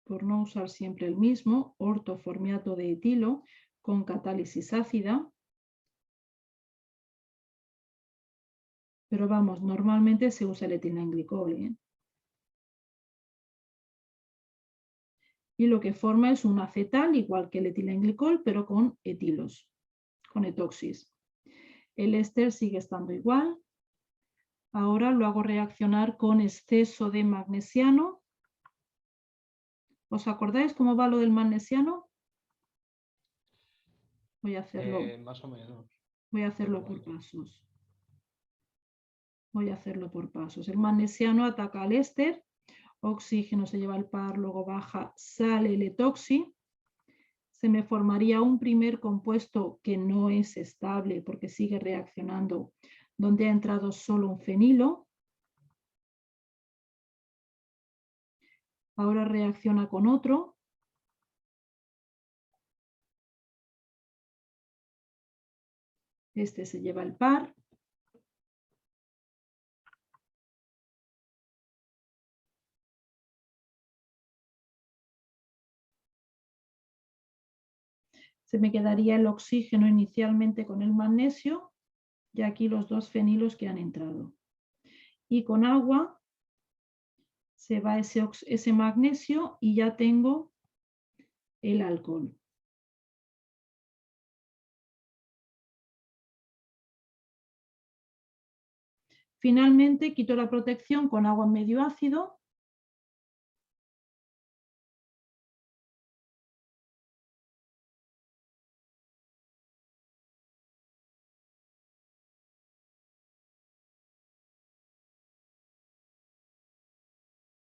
por no usar siempre el mismo, ortoformiato de etilo con catálisis ácida. Pero vamos, normalmente se usa el etilenglicol, ¿eh? Y lo que forma es un acetal, igual que el etilenglicol, pero con etilos, con etoxis. El éster sigue estando igual. Ahora lo hago reaccionar con exceso de magnesiano. ¿Os acordáis cómo va lo del magnesiano? Voy a hacerlo, Más o menos. voy a hacerlo por pasos. Voy a hacerlo por pasos. El magnesiano ataca al éster, oxígeno se lleva el par, luego baja, sale el etoxi. Se me formaría un primer compuesto que no es estable porque sigue reaccionando, donde ha entrado solo un fenilo. Ahora reacciona con otro. Este se lleva el par. Se me quedaría el oxígeno inicialmente con el magnesio y aquí los dos fenilos que han entrado. Y con agua se va ese magnesio y ya tengo el alcohol. Finalmente quito la protección con agua en medio ácido.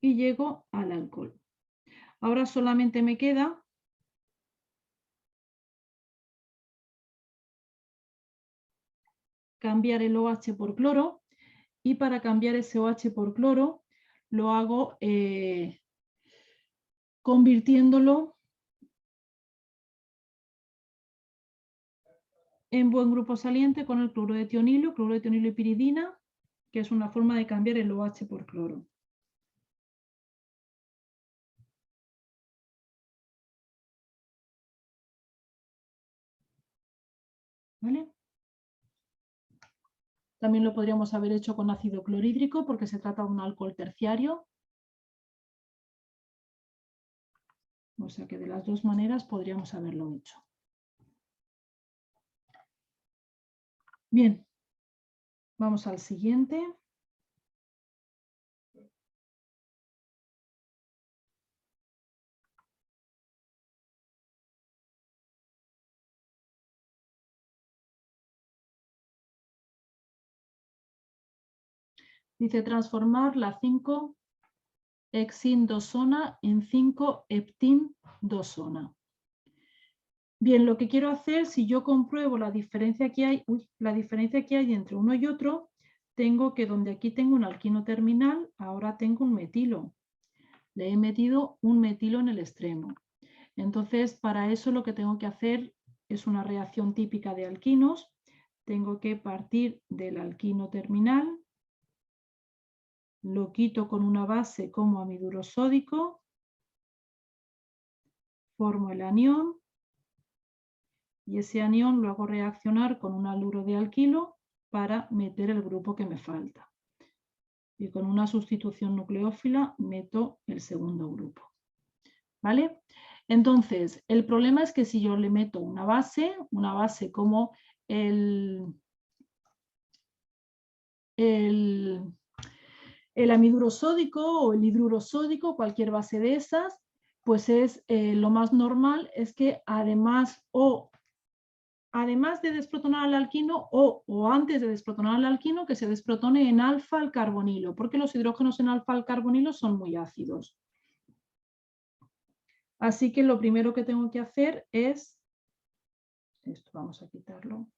Y llego al alcohol. Ahora solamente me queda cambiar el OH por cloro, y para cambiar ese OH por cloro lo hago convirtiéndolo en buen grupo saliente con el cloro de tionilo y piridina, que es una forma de cambiar el OH por cloro. ¿Vale? También lo podríamos haber hecho con ácido clorhídrico porque se trata de un alcohol terciario. O sea que de las dos maneras podríamos haberlo hecho. Bien, vamos al siguiente. Dice transformar la 5-hexindosona en 5-heptindosona. Bien, lo que quiero hacer, si yo compruebo la diferencia que hay, entre uno y otro, tengo que donde aquí tengo un alquino terminal, ahora tengo un metilo. Le he metido un metilo en el extremo. Entonces, para eso lo que tengo que hacer es una reacción típica de alquinos. Tengo que partir del alquino terminal, lo quito con una base como amiduro sódico, formo el anión y ese anión lo hago reaccionar con un haluro de alquilo para meter el grupo que me falta. Y con una sustitución nucleófila meto el segundo grupo. ¿Vale? Entonces, el problema es que si yo le meto una base como el amiduro sódico o el hidruro sódico, cualquier base de esas, pues es lo más normal es que además de desprotonar al alquino o antes de desprotonar al alquino, que se desprotone en alfa al carbonilo, porque los hidrógenos en alfa al carbonilo son muy ácidos. Así que lo primero que tengo que hacer es, esto vamos a quitarlo,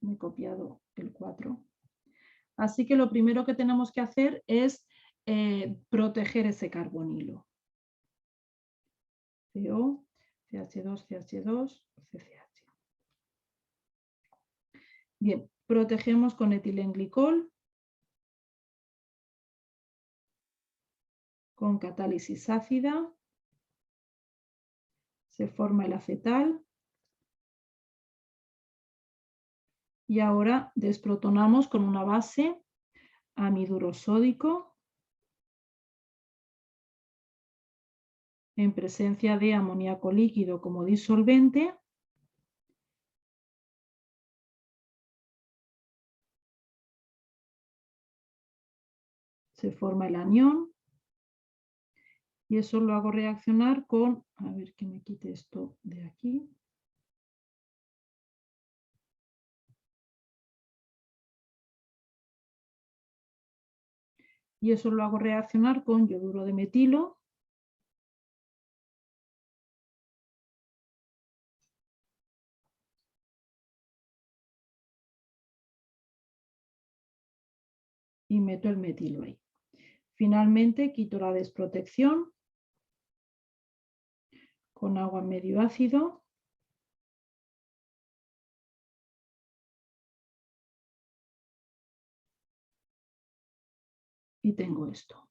me he copiado el 4. Así que lo primero que tenemos que hacer es proteger ese carbonilo. CO, CH2, CH2, CCH. Bien, protegemos con etilenglicol, con catálisis ácida, se forma el acetal y ahora desprotonamos con una base amiduro sódico en presencia de amoníaco líquido como disolvente se forma el anión y eso lo hago reaccionar con, a ver que me quite esto de aquí. Y eso lo hago reaccionar con yoduro de metilo y meto el metilo ahí. Finalmente quito la desprotección con agua medio ácido y tengo esto.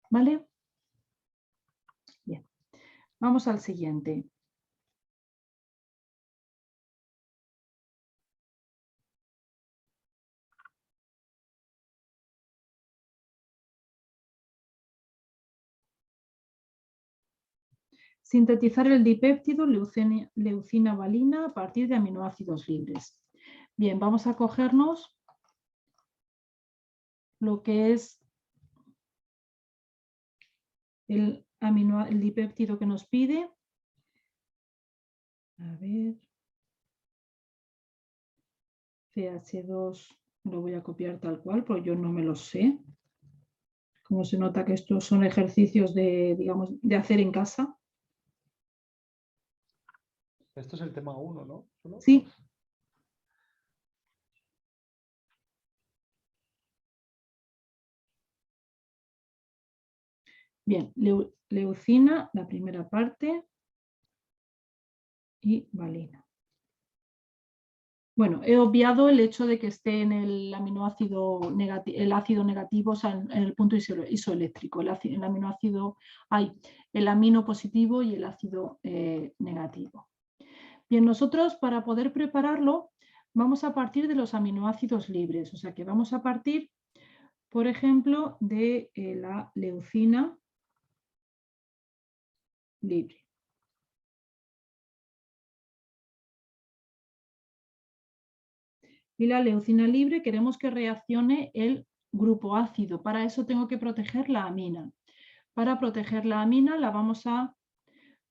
¿Vale? Bien, vamos al siguiente. Sintetizar el dipéptido leucina-valina a partir de aminoácidos libres. Bien, vamos a cogernos lo que es el dipéptido que nos pide. A ver. CH2 lo voy a copiar tal cual, porque yo no me lo sé. Como se nota que estos son ejercicios de, digamos, de hacer en casa. Esto es el tema 1, ¿no? ¿Solo? Sí. Bien, leucina, la primera parte, y valina. Bueno, he obviado el hecho de que esté en el aminoácido negativo, el ácido negativo, o sea, en el punto isoeléctrico. El aminoácido, hay el amino positivo y el ácido negativo. Bien, nosotros para poder prepararlo vamos a partir de los aminoácidos libres, o sea que vamos a partir, por ejemplo, de la leucina libre. Y la leucina libre queremos que reaccione el grupo ácido. Para eso tengo que proteger la amina. Para proteger la amina la vamos a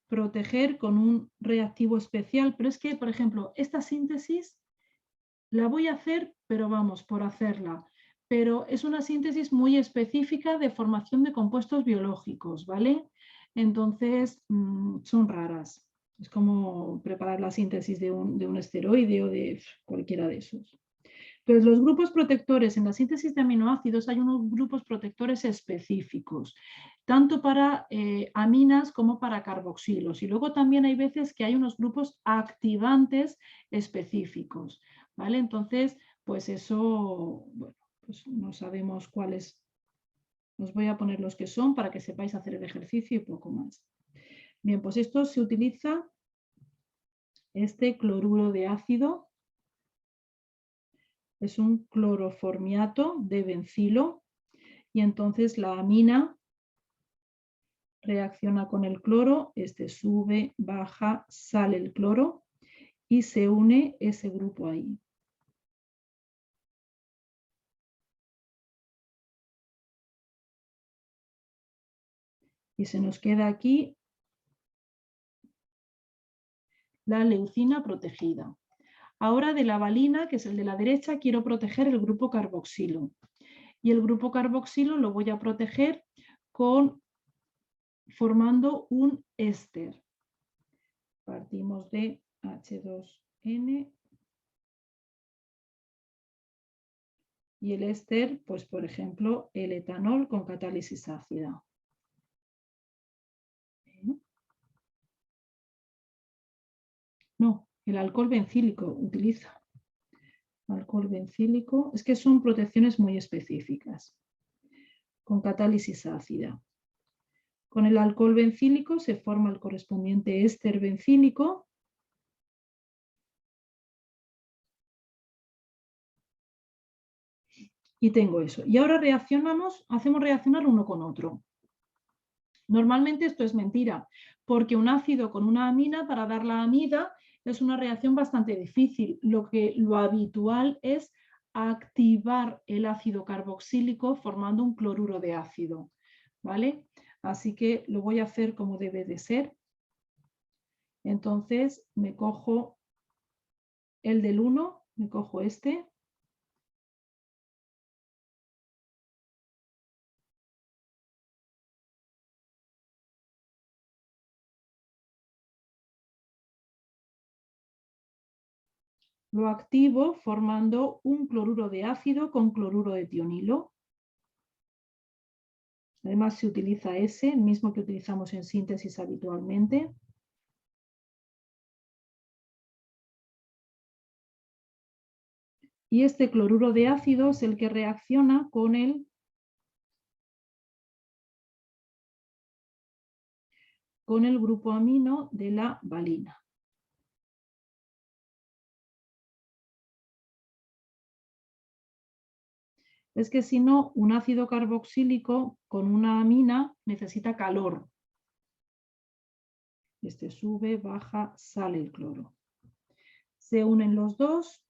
proteger con un reactivo especial. Pero es que, por ejemplo, esta síntesis la voy a hacer, pero vamos, por hacerla. Pero es una síntesis muy específica de formación de compuestos biológicos, ¿vale? Entonces, son raras. Es como preparar la síntesis de un esteroide o de cualquiera de esos. Entonces, los grupos protectores en la síntesis de aminoácidos hay unos grupos protectores específicos, tanto para aminas como para carboxilos. Y luego también hay veces que hay unos grupos activantes específicos, ¿vale? Entonces, pues eso, bueno, pues no sabemos cuáles. Os voy a poner los que son para que sepáis hacer el ejercicio y poco más. Bien, pues esto se utiliza este cloruro de ácido. Es un cloroformiato de bencilo y entonces la amina reacciona con el cloro, este sube, baja, sale el cloro y se une ese grupo ahí. Y se nos queda aquí la leucina protegida. Ahora de la valina, que es el de la derecha, quiero proteger el grupo carboxilo. Y el grupo carboxilo lo voy a proteger formando un éster. Partimos de H2N. Y el éster, pues por ejemplo, el etanol con catálisis ácida. No, el alcohol bencílico utiliza. Alcohol bencílico, es que son protecciones muy específicas, con catálisis ácida. Con el alcohol bencílico se forma el correspondiente éster bencílico. Y tengo eso. Y ahora hacemos reaccionar uno con otro. Normalmente esto es mentira, porque un ácido con una amina, para dar la amida, es una reacción bastante difícil. Lo habitual es activar el ácido carboxílico formando un cloruro de ácido, ¿vale? Así que lo voy a hacer como debe de ser. Entonces me cojo el del 1, me cojo este. Lo activo formando un cloruro de ácido con cloruro de tionilo. Además se utiliza ese, el mismo que utilizamos en síntesis habitualmente. Y este cloruro de ácido es el que reacciona con el grupo amino de la valina. Es que si no, un ácido carboxílico con una amina necesita calor. Este sube, baja, sale el cloro. Se unen los dos.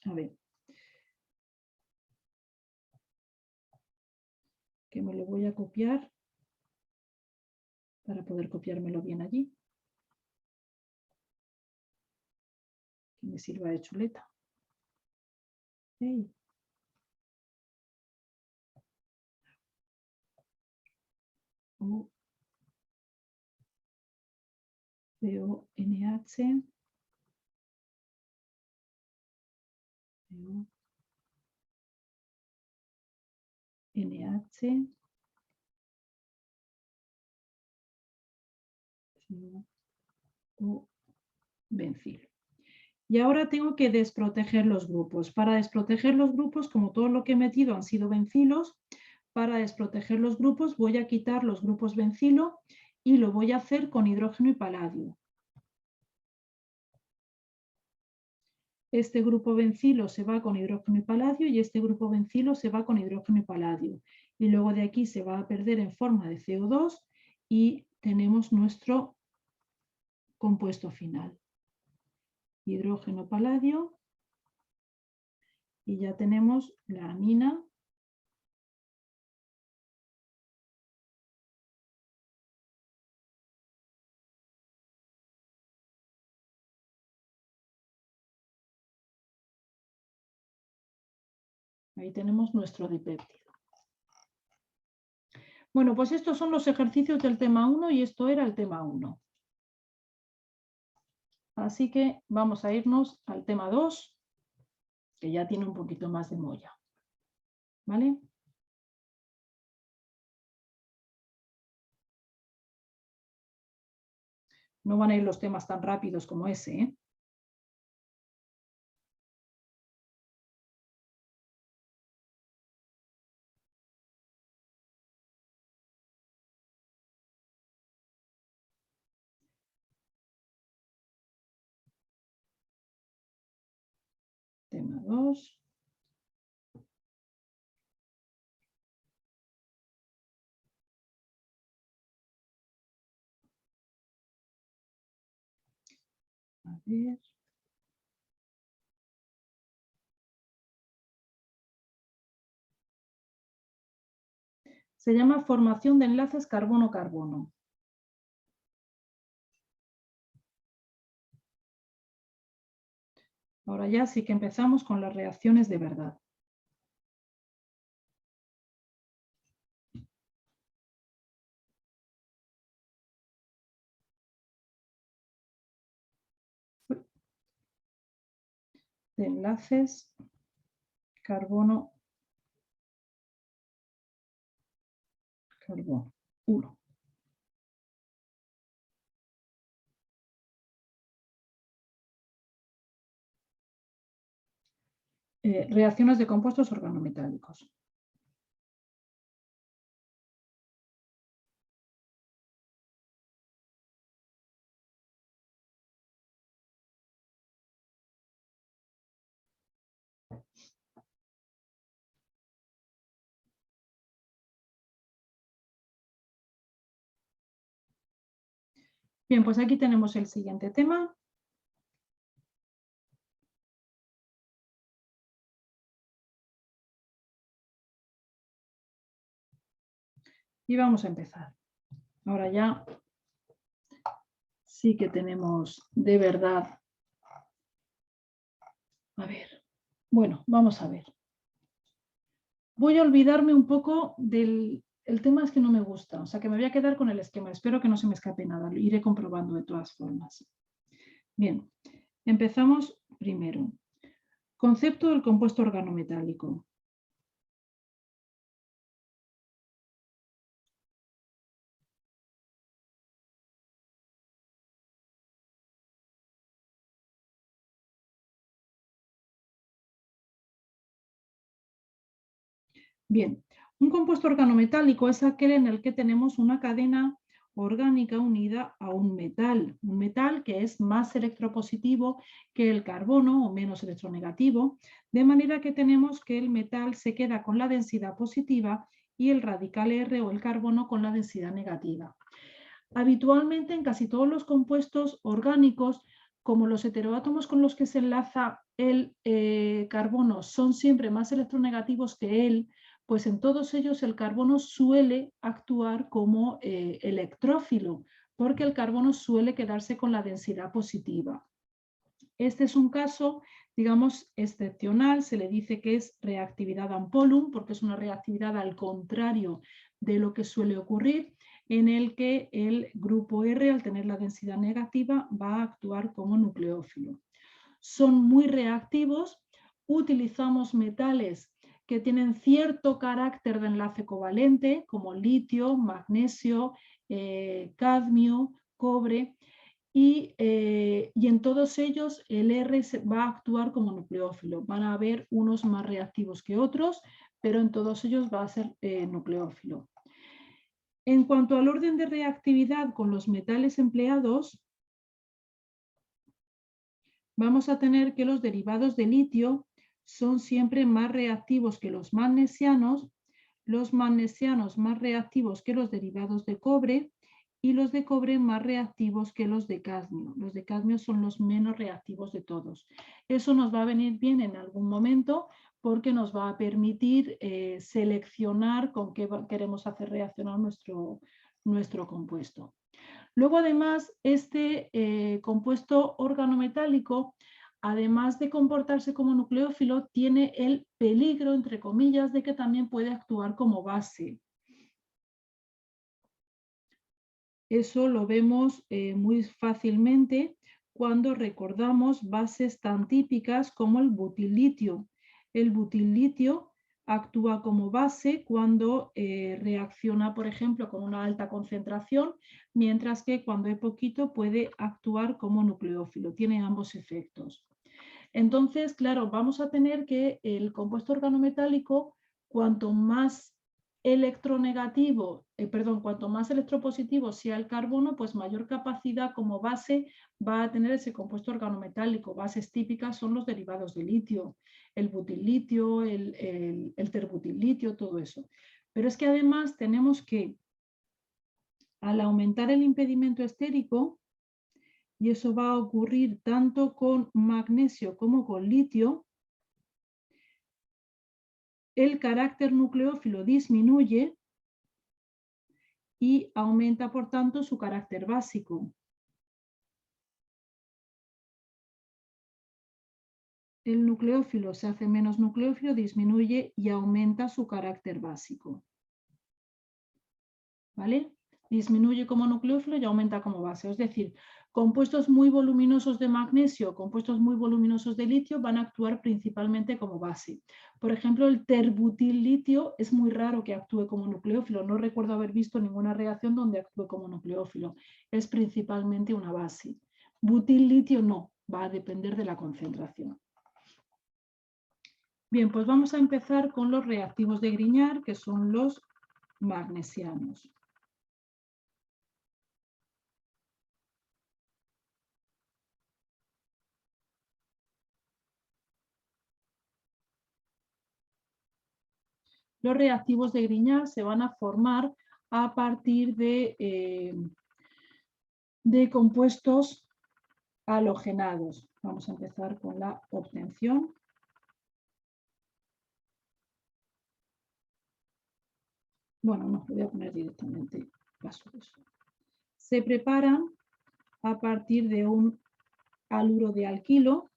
A ver. Que me lo voy a copiar para poder copiármelo bien allí. Que me sirva de chuleta. Okay. CONH. NH. Bencilo. Y ahora tengo que desproteger los grupos. Para desproteger los grupos, como todo lo que he metido han sido bencilos, para desproteger los grupos voy a quitar los grupos bencilo y lo voy a hacer con hidrógeno y paladio. Este grupo bencilo se va con hidrógeno y paladio y este grupo bencilo se va con hidrógeno y paladio. Y luego de aquí se va a perder en forma de CO2 y tenemos nuestro compuesto final. Hidrógeno, paladio y ya tenemos la amina. Ahí tenemos nuestro dipéptido. Bueno, pues estos son los ejercicios del tema 1 y esto era el tema 1. Así que vamos a irnos al tema 2, que ya tiene un poquito más de molla. ¿Vale? No van a ir los temas tan rápidos como ese, ¿eh? Tema 2. A ver. Se llama formación de enlaces carbono-carbono. Ahora ya sí que empezamos con las reacciones de verdad. De enlaces carbono-carbono. 1. Reacciones de compuestos organometálicos. Bien, pues aquí tenemos el siguiente tema. Y vamos a empezar. Ahora ya sí que tenemos de verdad. A ver, bueno, vamos a ver. Voy a olvidarme un poco del tema, es que no me gusta, o sea que me voy a quedar con el esquema. Espero que no se me escape nada, lo iré comprobando de todas formas. Bien, empezamos primero. Concepto del compuesto organometálico. Bien, un compuesto organometálico es aquel en el que tenemos una cadena orgánica unida a un metal que es más electropositivo que el carbono o menos electronegativo, de manera que tenemos que el metal se queda con la densidad positiva y el radical R o el carbono con la densidad negativa. Habitualmente en casi todos los compuestos orgánicos, como los heteroátomos con los que se enlaza el carbono son siempre más electronegativos que él, pues en todos ellos el carbono suele actuar como electrófilo, porque el carbono suele quedarse con la densidad positiva. Este es un caso, digamos, excepcional, se le dice que es reactividad Ampolum, porque es una reactividad al contrario de lo que suele ocurrir, en el que el grupo R, al tener la densidad negativa, va a actuar como nucleófilo. Son muy reactivos, utilizamos metales que tienen cierto carácter de enlace covalente, como litio, magnesio, cadmio, cobre, y en todos ellos el R va a actuar como nucleófilo. Van a haber unos más reactivos que otros, pero en todos ellos va a ser nucleófilo. En cuanto al orden de reactividad con los metales empleados, vamos a tener que los derivados de litio son siempre más reactivos que los magnesianos más reactivos que los derivados de cobre y los de cobre más reactivos que los de cadmio. Los de cadmio son los menos reactivos de todos. Eso nos va a venir bien en algún momento porque nos va a permitir seleccionar con qué queremos hacer reaccionar nuestro compuesto. Luego, además, este compuesto organometálico, además de comportarse como nucleófilo, tiene el peligro, entre comillas, de que también puede actuar como base. eso lo vemos muy fácilmente cuando recordamos bases tan típicas como el butilitio. El butilitio actúa como base cuando reacciona, por ejemplo, con una alta concentración, mientras que cuando hay poquito puede actuar como nucleófilo. Tiene ambos efectos. Entonces, claro, vamos a tener que el compuesto organometálico, cuanto más cuanto más electropositivo sea el carbono, pues mayor capacidad como base va a tener ese compuesto organometálico. Bases típicas son los derivados de litio, el butilitio, el terbutilitio, todo eso. Pero es que además tenemos que, al aumentar el impedimento estérico, y eso va a ocurrir tanto con magnesio como con litio, el carácter nucleófilo disminuye y aumenta, por tanto, su carácter básico. El nucleófilo se hace menos nucleófilo, disminuye y aumenta su carácter básico. ¿Vale? Disminuye como nucleófilo y aumenta como base. Es decir, compuestos muy voluminosos de magnesio, compuestos muy voluminosos de litio van a actuar principalmente como base. Por ejemplo, el terbutil-litio es muy raro que actúe como nucleófilo. No recuerdo haber visto ninguna reacción donde actúe como nucleófilo. Es principalmente una base. Butil-litio no, va a depender de la concentración. Bien, pues vamos a empezar con los reactivos de Grignard, que son los magnesianos. Los reactivos de Grignard se van a formar a partir de compuestos halogenados. Vamos a empezar con la obtención. Bueno, no, lo voy a poner directamente. Paso eso. Se preparan a partir de un haluro de alquilo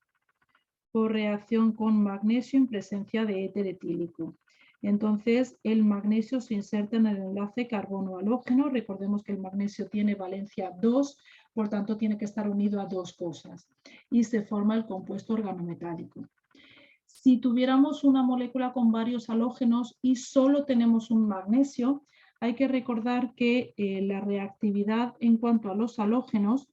por reacción con magnesio en presencia de éter etílico. Entonces, el magnesio se inserta en el enlace carbono-halógeno. Recordemos que el magnesio tiene valencia 2, por tanto, tiene que estar unido a dos cosas. Y se forma el compuesto organometálico. Si tuviéramos una molécula con varios halógenos y solo tenemos un magnesio, hay que recordar que la reactividad en cuanto a los halógenos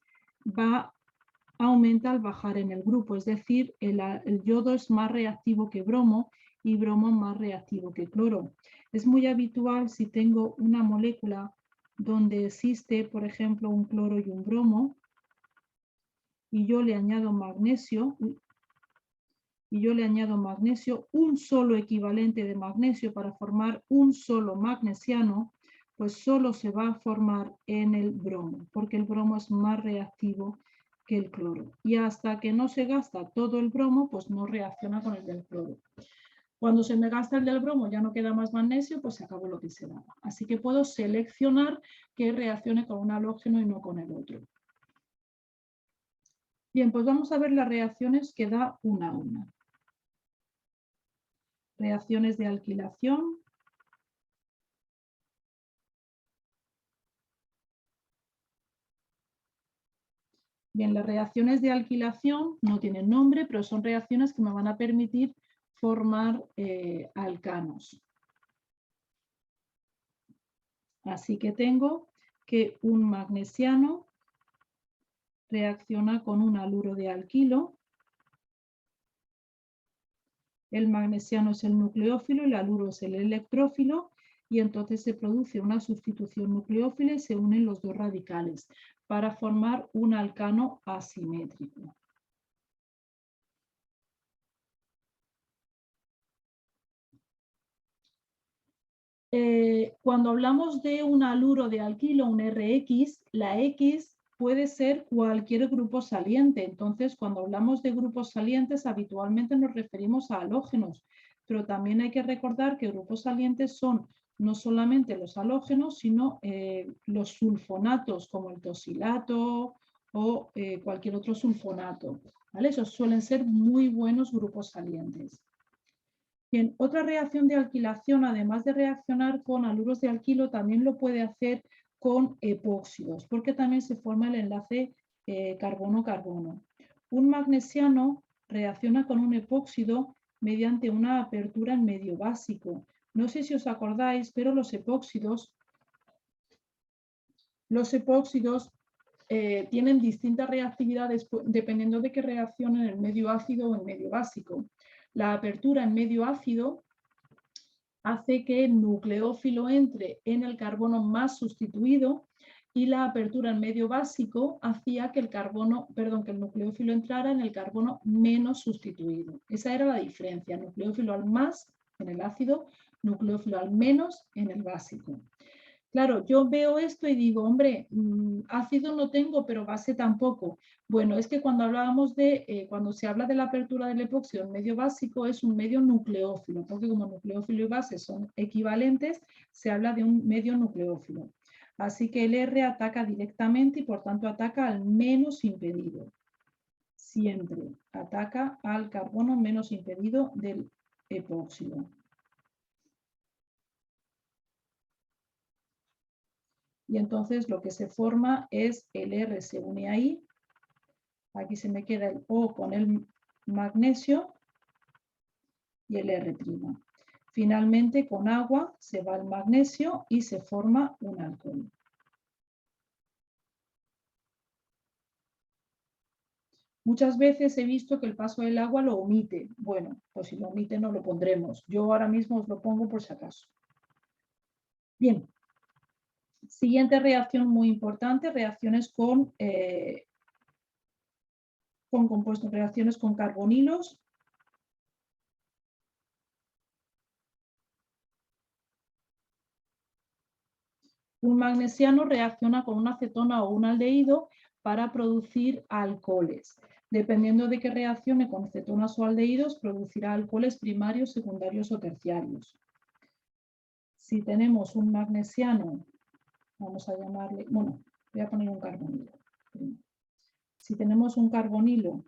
aumenta al bajar en el grupo, es decir, el yodo es más reactivo que bromo y bromo más reactivo que cloro. Es muy habitual si tengo una molécula donde existe, por ejemplo, un cloro y un bromo, y yo le añado magnesio, un solo equivalente de magnesio para formar un solo magnesiano, pues solo se va a formar en el bromo, porque el bromo es más reactivo que el cloro. Y hasta que no se gasta todo el bromo, pues no reacciona con el del cloro. Cuando se me gasta el del bromo ya no queda más magnesio, pues se acabó lo que se daba. Así que puedo seleccionar que reaccione con un halógeno y no con el otro. Bien, pues vamos a ver las reacciones que da una a una. Reacciones de alquilación. Bien, las reacciones de alquilación no tienen nombre, pero son reacciones que me van a permitir formar alcanos. Así que tengo que un magnesiano reacciona con un haluro de alquilo. El magnesiano es el nucleófilo, el haluro es el electrófilo, y entonces se produce una sustitución nucleófila y se unen los dos radicales para formar un alcano asimétrico. Cuando hablamos de un haluro de alquilo, un RX, la X puede ser cualquier grupo saliente. Entonces, cuando hablamos de grupos salientes, habitualmente nos referimos a halógenos, pero también hay que recordar que grupos salientes son no solamente los halógenos, sino los sulfonatos, como el tosilato o cualquier otro sulfonato, ¿vale? Esos suelen ser muy buenos grupos salientes. Bien, otra reacción de alquilación, además de reaccionar con haluros de alquilo, también lo puede hacer con epóxidos, porque también se forma el enlace carbono-carbono. Un magnesiano reacciona con un epóxido mediante una apertura en medio básico. No sé si os acordáis, pero los epóxidos tienen distintas reactividades dependiendo de que reaccionen en medio ácido o en medio básico. La apertura en medio ácido hace que el nucleófilo entre en el carbono más sustituido y la apertura en medio básico hacía que el nucleófilo entrara en el carbono menos sustituido. Esa era la diferencia, nucleófilo al más en el ácido, nucleófilo al menos en el básico. Claro, yo veo esto y digo, hombre, ácido no tengo, pero base tampoco. Bueno, es que cuando hablábamos cuando se habla de la apertura del epóxido en medio básico, es un medio nucleófilo, porque como nucleófilo y base son equivalentes, se habla de un medio nucleófilo. Así que el R ataca directamente y por tanto ataca al menos impedido. Siempre ataca al carbono menos impedido del epóxido. Y entonces lo que se forma es el R se une ahí. Aquí se me queda el O con el magnesio y el R'. Finalmente con agua se va el magnesio y se forma un alcohol. Muchas veces he visto que el paso del agua lo omite. Bueno, pues si lo omite no lo pondremos. Yo ahora mismo os lo pongo por si acaso. Bien. Siguiente reacción muy importante, reacciones con compuestos, reacciones con carbonilos. Un magnesiano reacciona con una acetona o un aldehído para producir alcoholes. Dependiendo de qué reaccione con cetonas o aldehídos, producirá alcoholes primarios, secundarios o terciarios. Si tenemos un magnesiano, vamos a llamarle, bueno, voy a poner un carbonilo. Si tenemos un carbonilo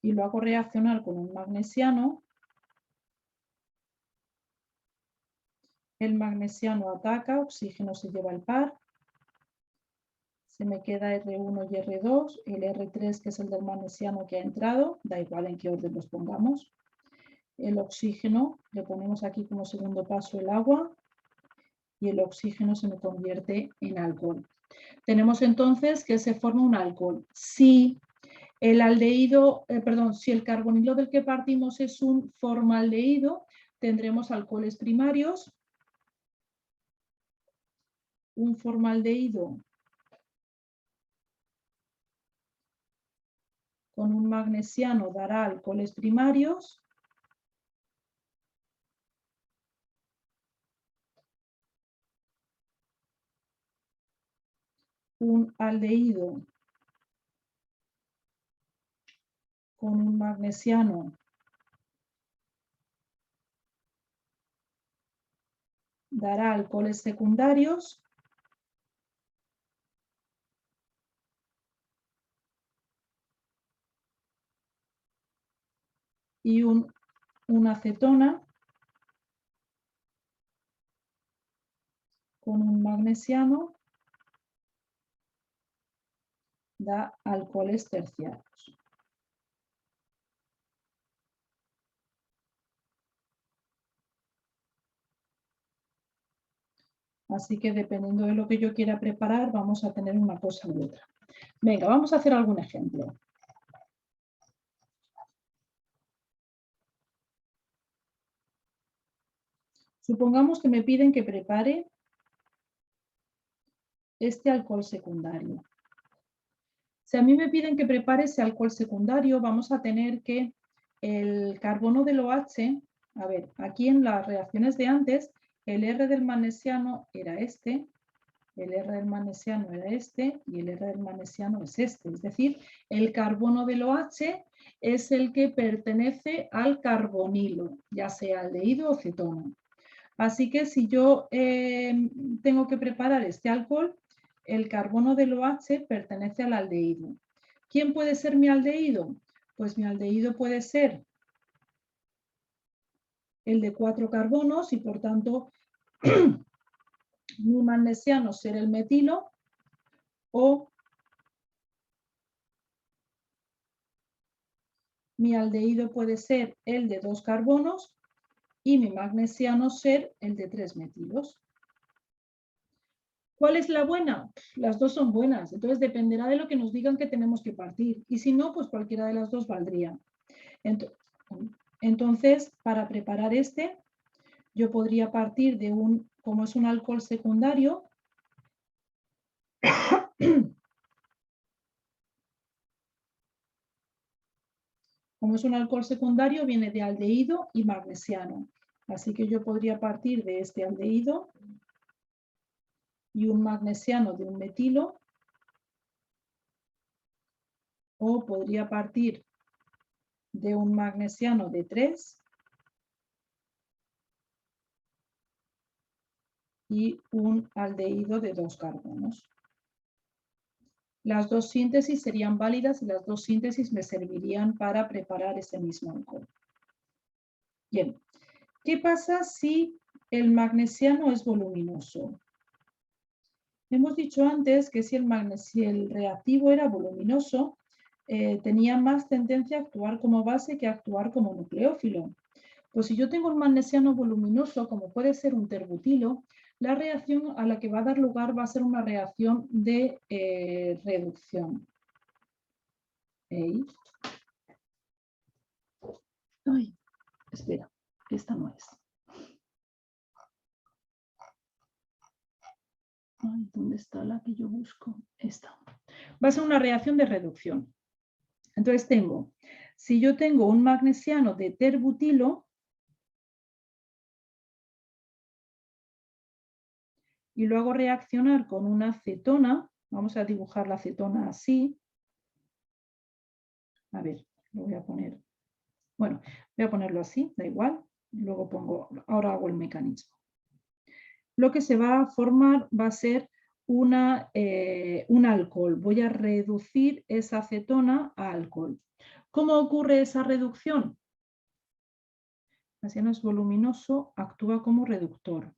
y lo hago reaccionar con un magnesiano, el magnesiano ataca, oxígeno se lleva el par, se me queda R1 y R2, el R3 que es el del magnesiano que ha entrado, da igual en qué orden los pongamos. El oxígeno, le ponemos aquí como segundo paso el agua y el oxígeno se me convierte en alcohol. Tenemos entonces que se forma un alcohol. Si el aldehído, si el carbonilo del que partimos es un formaldehído, tendremos alcoholes primarios. Un formaldehído con un magnesiano dará alcoholes primarios. Un aldehído con un magnesiano dará alcoholes secundarios. Y una acetona con un magnesiano da alcoholes terciarios. Así que dependiendo de lo que yo quiera preparar, vamos a tener una cosa u otra. Venga, vamos a hacer algún ejemplo. Supongamos que me piden que prepare este alcohol secundario. Si a mí me piden que prepare ese alcohol secundario, vamos a tener que el carbono del OH, a ver, aquí en las reacciones de antes, el R del magnesiano era este, el R del magnesiano era este y el R del magnesiano es este. Es decir, el carbono del OH es el que pertenece al carbonilo, ya sea aldehído o cetona. Así que si yo tengo que preparar este alcohol, el carbono del OH pertenece al aldehído. ¿Quién puede ser mi aldehído? Pues mi aldehído puede ser el de 4 carbonos y por tanto mi magnesiano será el metilo o mi aldehído puede ser el de 2 carbonos y mi magnesiano ser el de 3 metilos. ¿Cuál es la buena? Las dos son buenas, entonces dependerá de lo que nos digan que tenemos que partir. Y si no, pues cualquiera de las dos valdría. Entonces, para preparar este, yo podría partir de un, como es un alcohol secundario, como es un alcohol secundario, viene de aldehído y magnesiano. Así que yo podría partir de este aldehído y un magnesiano de un metilo, o podría partir de un magnesiano de 3 y un aldehído de 2 carbonos. Las dos síntesis serían válidas y las dos síntesis me servirían para preparar ese mismo alcohol. Bien, ¿qué pasa si el magnesiano es voluminoso? Hemos dicho antes que si el reactivo era voluminoso, tenía más tendencia a actuar como base que a actuar como nucleófilo. Pues si yo tengo un magnesiano voluminoso, como puede ser un terbutilo, la reacción a la que va a dar lugar va a ser una reacción de reducción. Ay, espera, esta no es. Ay, ¿dónde está la que yo busco? Esta. Va a ser una reacción de reducción. Entonces tengo, si yo tengo un magnesiano de terbutilo y lo hago reaccionar con una acetona, vamos a dibujar la acetona así. A ver, lo voy a poner. Bueno, voy a ponerlo así, da igual. Luego pongo, ahora hago el mecanismo. Lo que se va a formar va a ser un alcohol. Voy a reducir esa acetona a alcohol. ¿Cómo ocurre esa reducción? El magnesiano es voluminoso, actúa como reductor.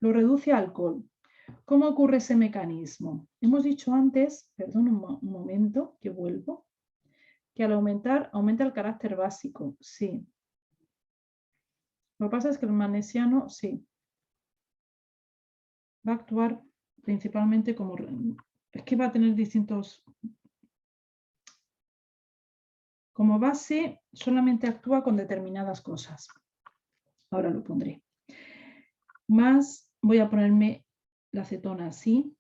Lo reduce a alcohol. ¿Cómo ocurre ese mecanismo? Hemos dicho antes, perdón un momento, que vuelvo, que al aumentar, aumenta el carácter básico. Sí. Lo que pasa es que el magnesiano, sí, va a actuar principalmente como... Es que va a tener distintos... Como base, solamente actúa con determinadas cosas. Ahora lo pondré. Más, voy a ponerme la acetona así.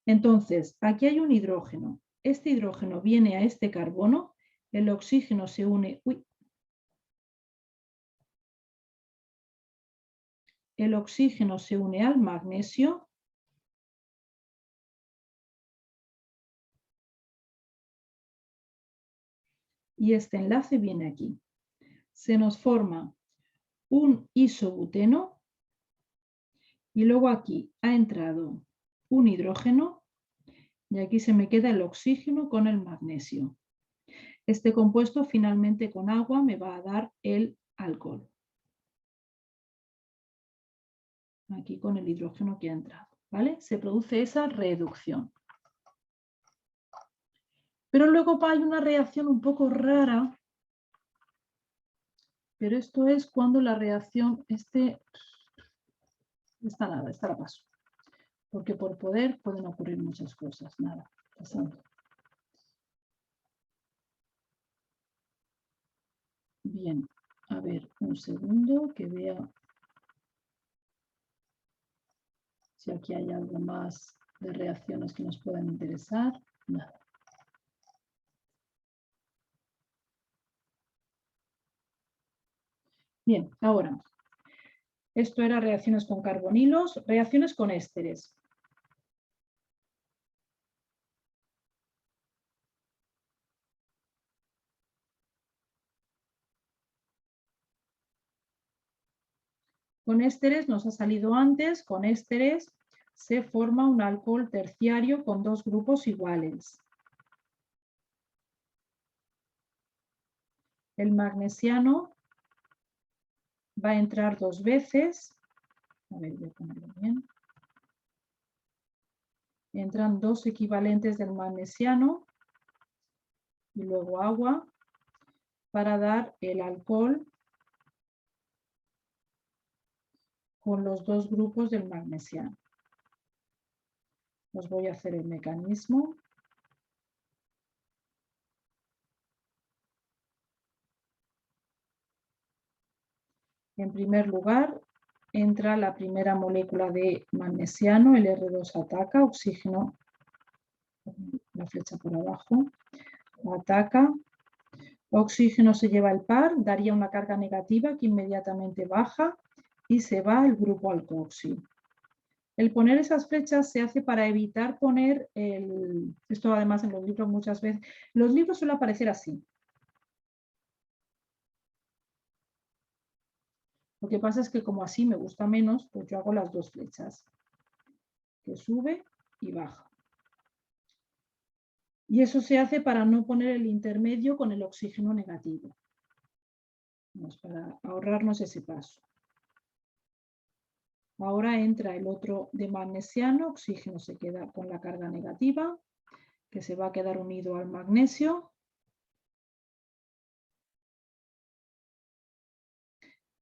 Entonces, aquí hay un hidrógeno. Este hidrógeno viene a este carbono, el oxígeno se une... Uy. El oxígeno se une al magnesio. Y este enlace viene aquí. Se nos forma un isobuteno y luego aquí ha entrado un hidrógeno y aquí se me queda el oxígeno con el magnesio. Este compuesto finalmente con agua me va a dar el alcohol. Aquí con el hidrógeno que ha entrado, ¿vale? Se produce esa reducción. Pero luego hay una reacción un poco rara, pero esto es cuando la reacción esta nada, esta la paso. Porque por poder pueden ocurrir muchas cosas, nada, pasando. Bien, a ver, un segundo que vea si aquí hay algo más de reacciones que nos puedan interesar. Nada. Bien, ahora, esto era reacciones con carbonilos, reacciones con ésteres. Con ésteres nos ha salido antes, con ésteres se forma un alcohol terciario con dos grupos iguales. El magnesiano va a entrar dos veces. A ver, voy a ponerlo bien. Entran dos equivalentes del magnesiano y luego agua para dar el alcohol con los dos grupos del magnesiano. Os voy a hacer el mecanismo. En primer lugar, entra la primera molécula de magnesiano, el R2 ataca, oxígeno, la flecha por abajo, ataca, oxígeno se lleva el par, daría una carga negativa que inmediatamente baja y se va el grupo alcoxi. El poner esas flechas se hace para evitar poner esto además en los libros muchas veces, los libros suelen aparecer así. Lo que pasa es que como así me gusta menos, pues yo hago las dos flechas, que sube y baja. Y eso se hace para no poner el intermedio con el oxígeno negativo. Vamos, para ahorrarnos ese paso. Ahora entra el otro de magnesiano, oxígeno se queda con la carga negativa, que se va a quedar unido al magnesio.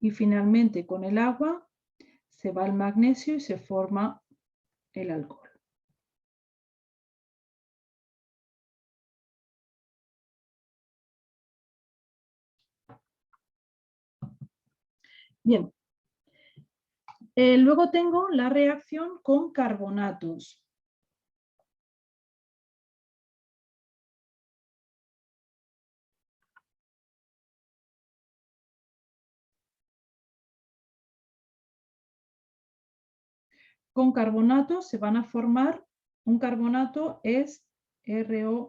Y finalmente con el agua se va el magnesio y se forma el alcohol. Bien. Luego tengo la reacción con carbonatos. Con carbonatos se van a formar, un carbonato es ROORCO,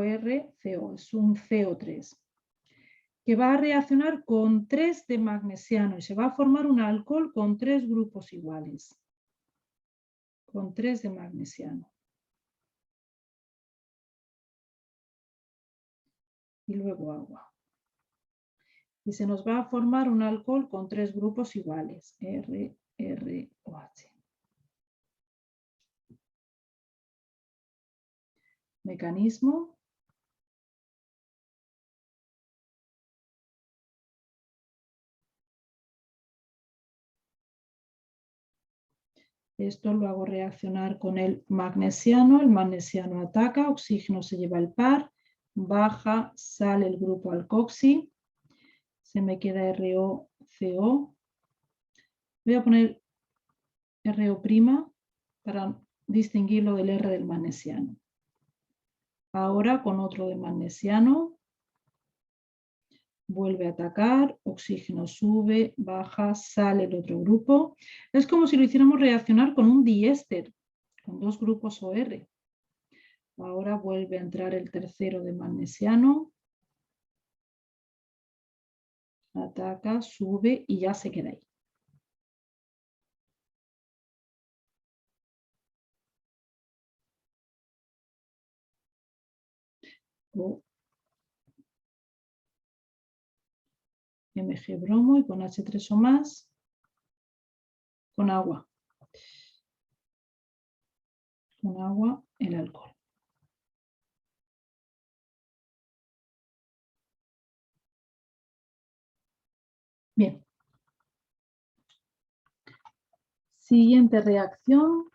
es un CO3, que va a reaccionar con 3 de magnesiano y se va a formar un alcohol con 3 grupos iguales, con 3 de magnesiano. Y luego agua. Y se nos va a formar un alcohol con 3 grupos iguales, RROH. Mecanismo. Esto lo hago reaccionar con el magnesiano ataca, oxígeno se lleva el par, baja, sale el grupo alcoxi, se me queda ROCO. Voy a poner RO' para distinguirlo del R del magnesiano. Ahora con otro de magnesiano, vuelve a atacar, oxígeno sube, baja, sale el otro grupo. Es como si lo hiciéramos reaccionar con un diéster, con 2 grupos OR. Ahora vuelve a entrar el tercero de magnesiano. Ataca, sube y ya se queda ahí. Mg bromo y con H3 o más, con agua. Con agua el alcohol. Bien. Siguiente reacción.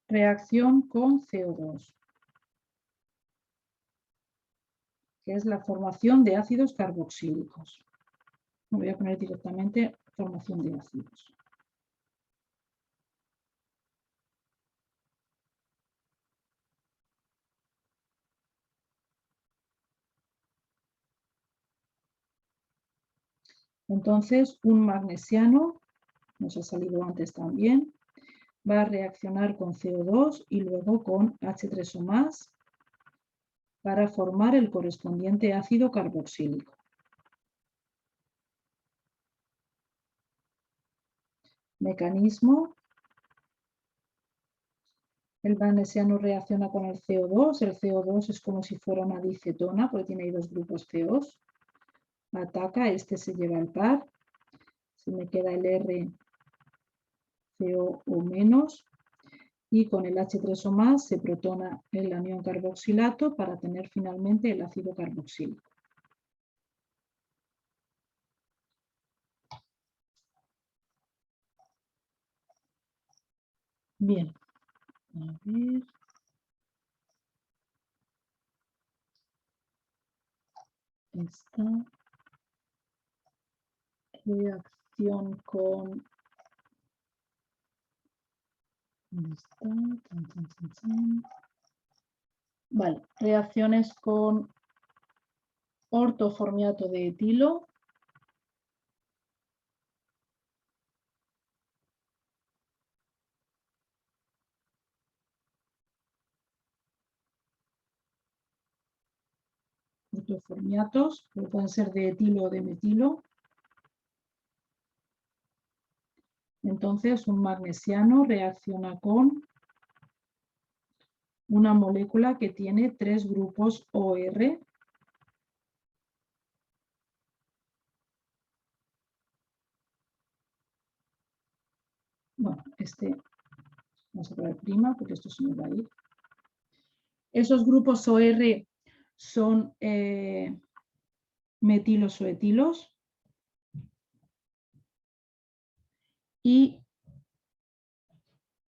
Reacción con CO2. Que es la formación de ácidos carboxílicos. Me voy a poner directamente formación de ácidos. Entonces, un magnesiano, nos ha salido antes también, va a reaccionar con CO2 y luego con H3O más para formar el correspondiente ácido carboxílico. Mecanismo. El magnesiano reacciona con el CO2. El CO2 es como si fuera una dicetona porque tiene ahí dos grupos CO. Ataca, este se lleva el par. Se me queda el R, CO o menos. Y con el H3 o más se protona el anión carboxilato para tener finalmente el ácido carboxílico. Bien, a ver. Esta reacción con... ¿Dónde está? Vale, reacciones con ortoformiato de etilo. Ortoformiatos, pueden ser de etilo o de metilo. Entonces, un magnesiano reacciona con una molécula que tiene 3 grupos OR. Bueno, vamos a poner prima porque esto se me va a ir. Esos grupos OR son metilos o etilos. Y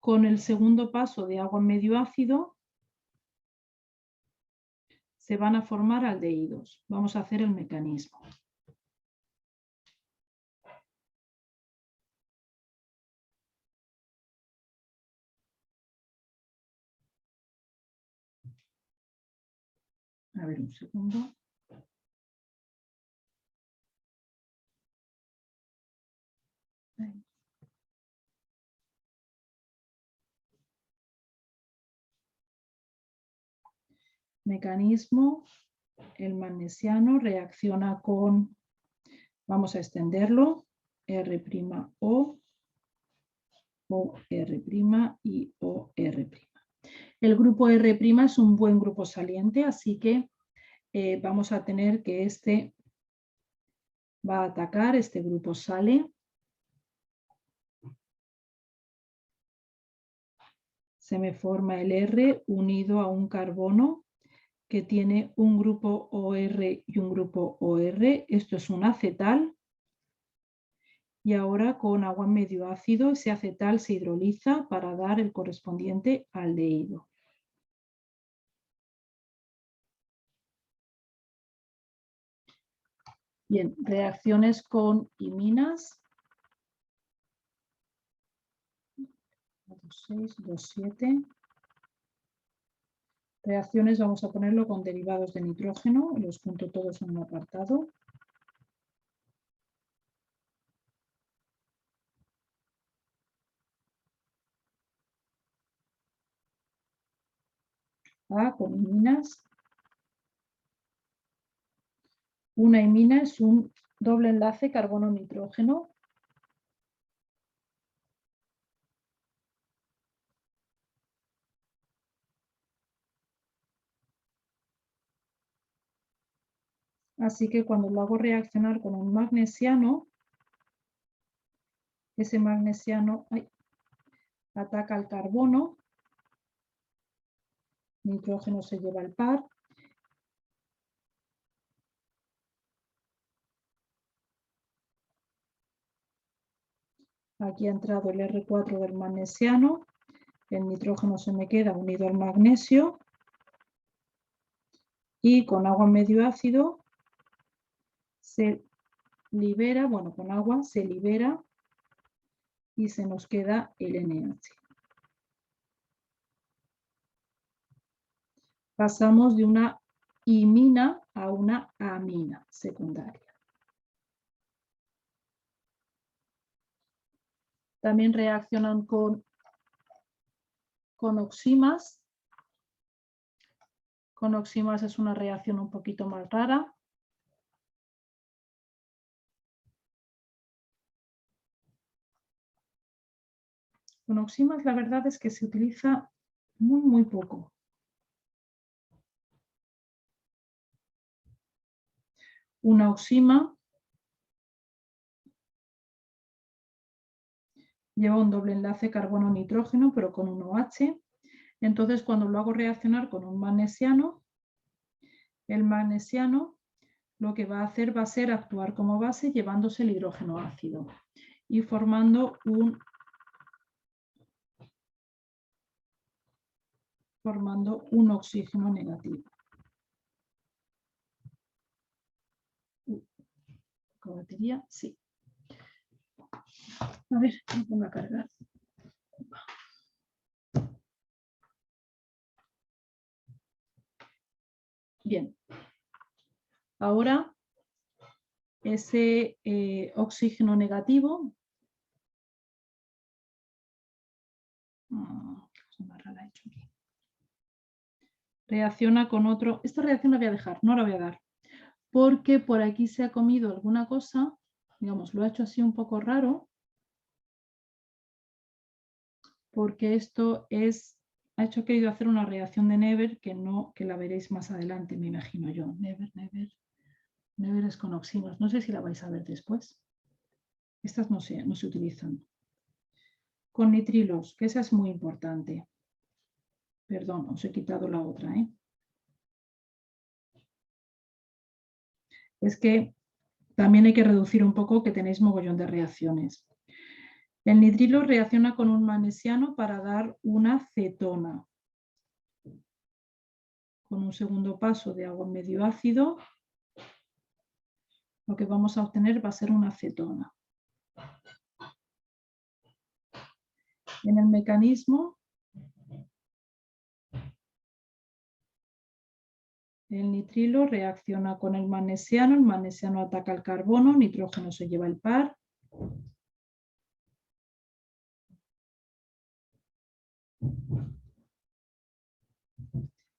con el segundo paso de agua en medio ácido se van a formar aldehídos. Vamos a hacer el mecanismo. A ver, un segundo. Ahí. Mecanismo, el magnesiano reacciona con, vamos a extenderlo, R'(O), OR' y OR'. El grupo R' es un buen grupo saliente, así que vamos a tener que este va a atacar, este grupo sale. Se me forma el R unido a un carbono que tiene un grupo OR y un grupo OR. Esto es un acetal. Y ahora con agua en medio ácido ese acetal se hidroliza para dar el correspondiente aldehído. Bien, reacciones con iminas. 2,6, 2,7. Reacciones vamos a ponerlo con derivados de nitrógeno, los junto todos en un apartado. A con iminas. Una imina es un doble enlace carbono-nitrógeno. Así que cuando lo hago reaccionar con un magnesiano, ese magnesiano ataca al carbono, nitrógeno se lleva el par. Aquí ha entrado el R4 del magnesiano, el nitrógeno se me queda unido al magnesio y con agua en medio ácido se libera, bueno, con agua se libera y se nos queda el NH. Pasamos de una imina a una amina secundaria. También reaccionan con oximas. Con oximas es una reacción un poquito más rara. Con oximas la verdad es que se utiliza muy poco. Una oxima lleva un doble enlace carbono-nitrógeno, pero con un OH. Entonces, cuando lo hago reaccionar con un magnesiano, el magnesiano lo que va a hacer va a ser actuar como base llevándose el hidrógeno ácido y formando un oxígeno negativo. ¿Con batería? Sí. A ver, me pongo a cargar. Bien. Ahora, ese oxígeno negativo, reacciona con otro. Esta reacción la voy a dejar, no la voy a dar, porque por aquí se ha comido alguna cosa, digamos, lo ha hecho así un poco raro, porque esto ha querido hacer una reacción de Never que la veréis más adelante, me imagino yo. Never es con oximas, no sé si la vais a ver después. Estas no se utilizan. Con nitrilos, que esa es muy importante. Perdón, os he quitado la otra, ¿eh? Es que también hay que reducir un poco que tenéis mogollón de reacciones. El nitrilo reacciona con un magnesiano para dar una cetona. Con un segundo paso de agua en medio ácido, lo que vamos a obtener va a ser una cetona. En el mecanismo, el nitrilo reacciona con el magnesiano ataca al carbono, nitrógeno se lleva el par.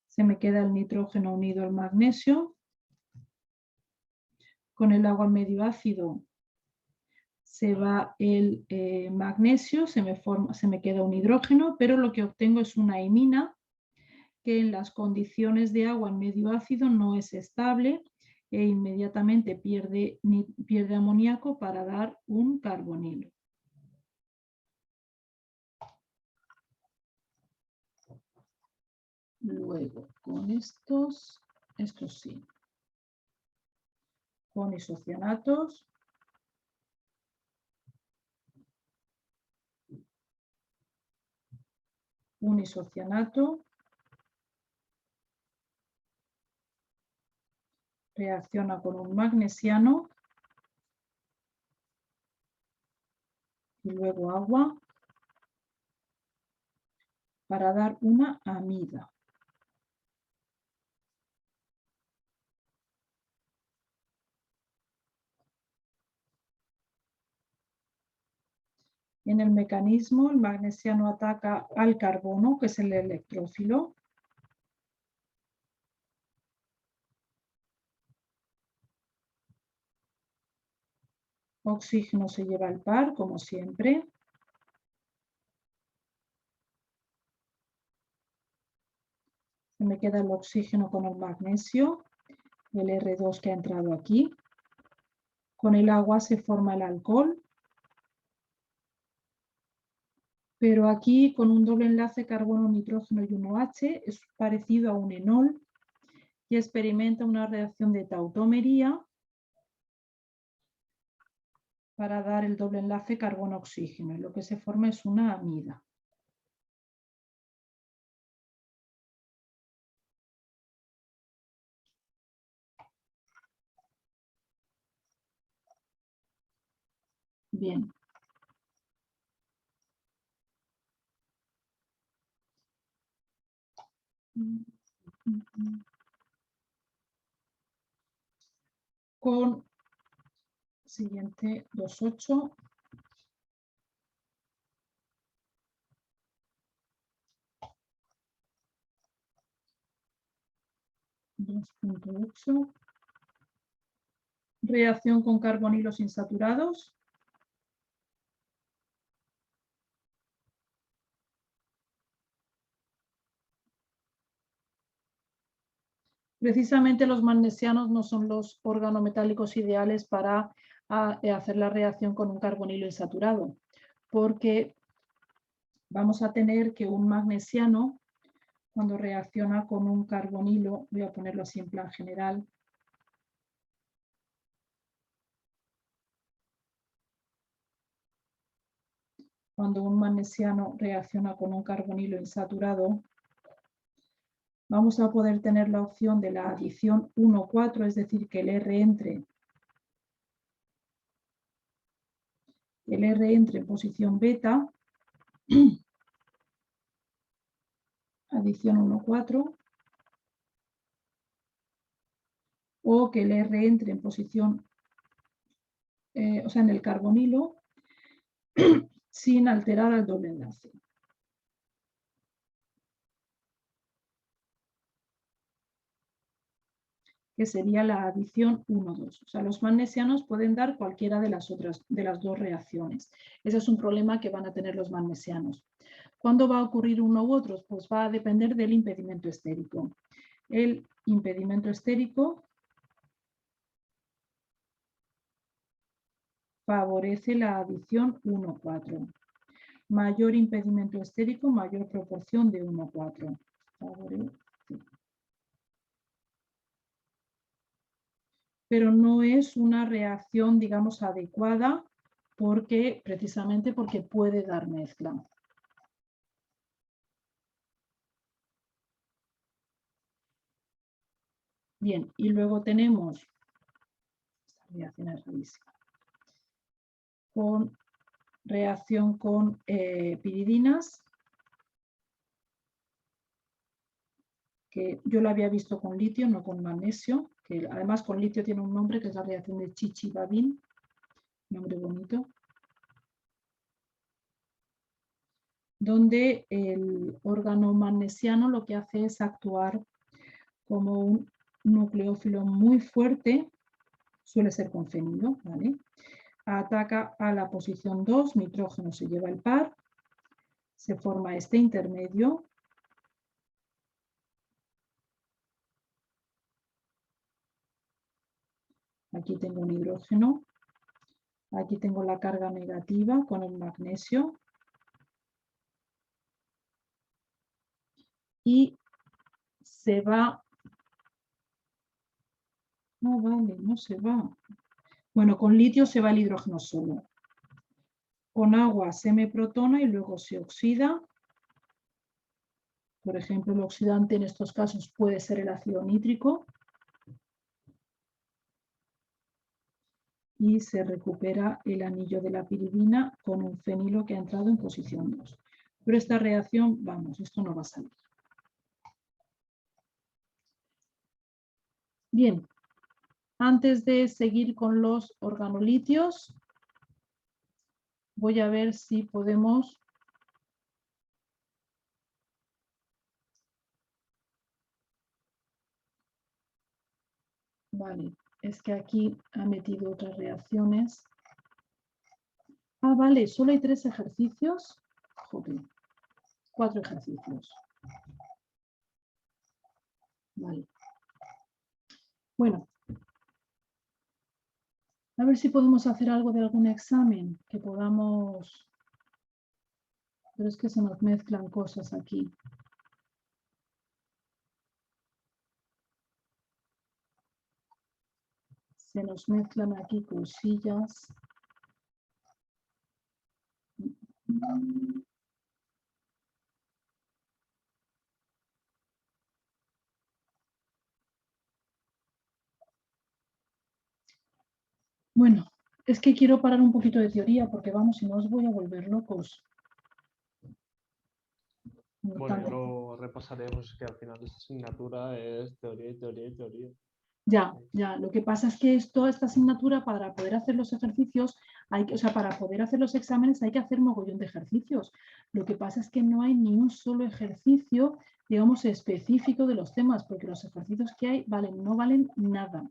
Se me queda el nitrógeno unido al magnesio. Con el agua en medio ácido se va el magnesio, se me queda un hidrógeno, pero lo que obtengo es una imina que en las condiciones de agua en medio ácido no es estable e inmediatamente pierde amoníaco para dar un carbonilo. Luego, con estos sí, con isocianatos. Un isocianato reacciona con un magnesiano y luego agua para dar una amida. En el mecanismo, el magnesiano ataca al carbono, que es el electrófilo. Oxígeno se lleva el par, como siempre. Se me queda el oxígeno con el magnesio, el R2 que ha entrado aquí. Con el agua se forma el alcohol. Pero aquí con un doble enlace carbono, nitrógeno y un OH es parecido a un enol y experimenta una reacción de tautomería para dar el doble enlace carbono-oxígeno. Y lo que se forma es una amida. Bien. Con siguiente 2,8. Reacción con carbonilos insaturados. Precisamente los magnesianos no son los organometálicos ideales para hacer la reacción con un carbonilo insaturado, porque vamos a tener que un magnesiano, cuando reacciona con un carbonilo, voy a ponerlo así en plan general, cuando un magnesiano reacciona con un carbonilo insaturado, vamos a poder tener la opción de la adición 1,4, es decir, que el R entre en posición beta, adición 1,4, o que el R entre en posición, o sea, en el carbonilo, sin alterar al doble enlace. Que sería la adición 1,2. O sea, los magnesianos pueden dar cualquiera de las dos reacciones. Ese es un problema que van a tener los magnesianos. ¿Cuándo va a ocurrir uno u otro? Pues va a depender del impedimento estérico. El impedimento estérico favorece la adición 1,4. Mayor impedimento estérico, mayor proporción de 1,4. Favorece. Pero no es una reacción, digamos, adecuada precisamente porque puede dar mezcla. Bien, y luego tenemos, esta reacción es rarísima, con reacción con piridinas, que yo la había visto con litio, no con magnesio, que además con litio tiene un nombre que es la reacción de Chichi-Babin, nombre bonito, donde el órgano magnesiano lo que hace es actuar como un nucleófilo muy fuerte, suele ser con fenilo, ¿vale? Ataca a la posición 2, nitrógeno se lleva el par, se forma este intermedio. Aquí tengo un hidrógeno, aquí tengo la carga negativa con el magnesio. Y se va. No vale, no se va. Bueno, con litio se va el hidrógeno solo. Con agua se me protona y luego se oxida. Por ejemplo, el oxidante en estos casos puede ser el ácido nítrico. Y se recupera el anillo de la piridina con un fenilo que ha entrado en posición 2. Pero esta reacción, vamos, esto no va a salir. Bien, antes de seguir con los organolitios, voy a ver si podemos vale, es que aquí ha metido otras reacciones. Ah, vale, solo hay 3 ejercicios. Joder, 4 ejercicios. Vale. Bueno, a ver si podemos hacer algo de algún examen que podamos. Pero es que se nos mezclan cosas aquí. Se nos mezclan aquí cosillas. Bueno, es que quiero parar un poquito de teoría porque vamos, si no os voy a volver locos. Bueno, ya lo repasaremos, que al final de esta asignatura es teoría y teoría y teoría. Ya. Lo que pasa es que esta asignatura, para poder hacer los ejercicios, para poder hacer los exámenes hay que hacer mogollón de ejercicios. Lo que pasa es que no hay ni un solo ejercicio, digamos, específico de los temas, porque los ejercicios que hay no valen nada.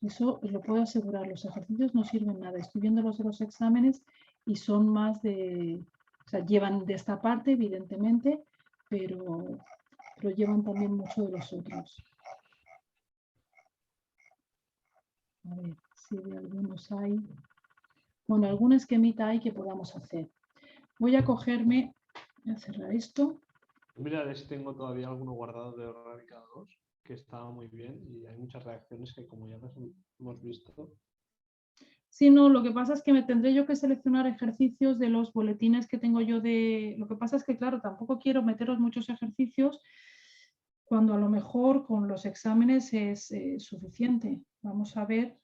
Eso os lo puedo asegurar, los ejercicios no sirven nada. Estoy viendo los de los exámenes y son más de, o sea, llevan de esta parte, evidentemente, pero llevan también mucho de los otros. si de algunos hay. Bueno, algún esquemita hay que podamos hacer. Voy a cogerme, voy a cerrar esto. Mira, a ver si tengo todavía alguno guardado de orgánica 2, que estaba muy bien y hay muchas reacciones que como ya las hemos visto. Sí, no, lo que pasa es que me tendré yo que seleccionar ejercicios de los boletines que tengo yo de... Lo que pasa es que, claro, tampoco quiero meteros muchos ejercicios cuando a lo mejor con los exámenes es suficiente. Vamos a ver,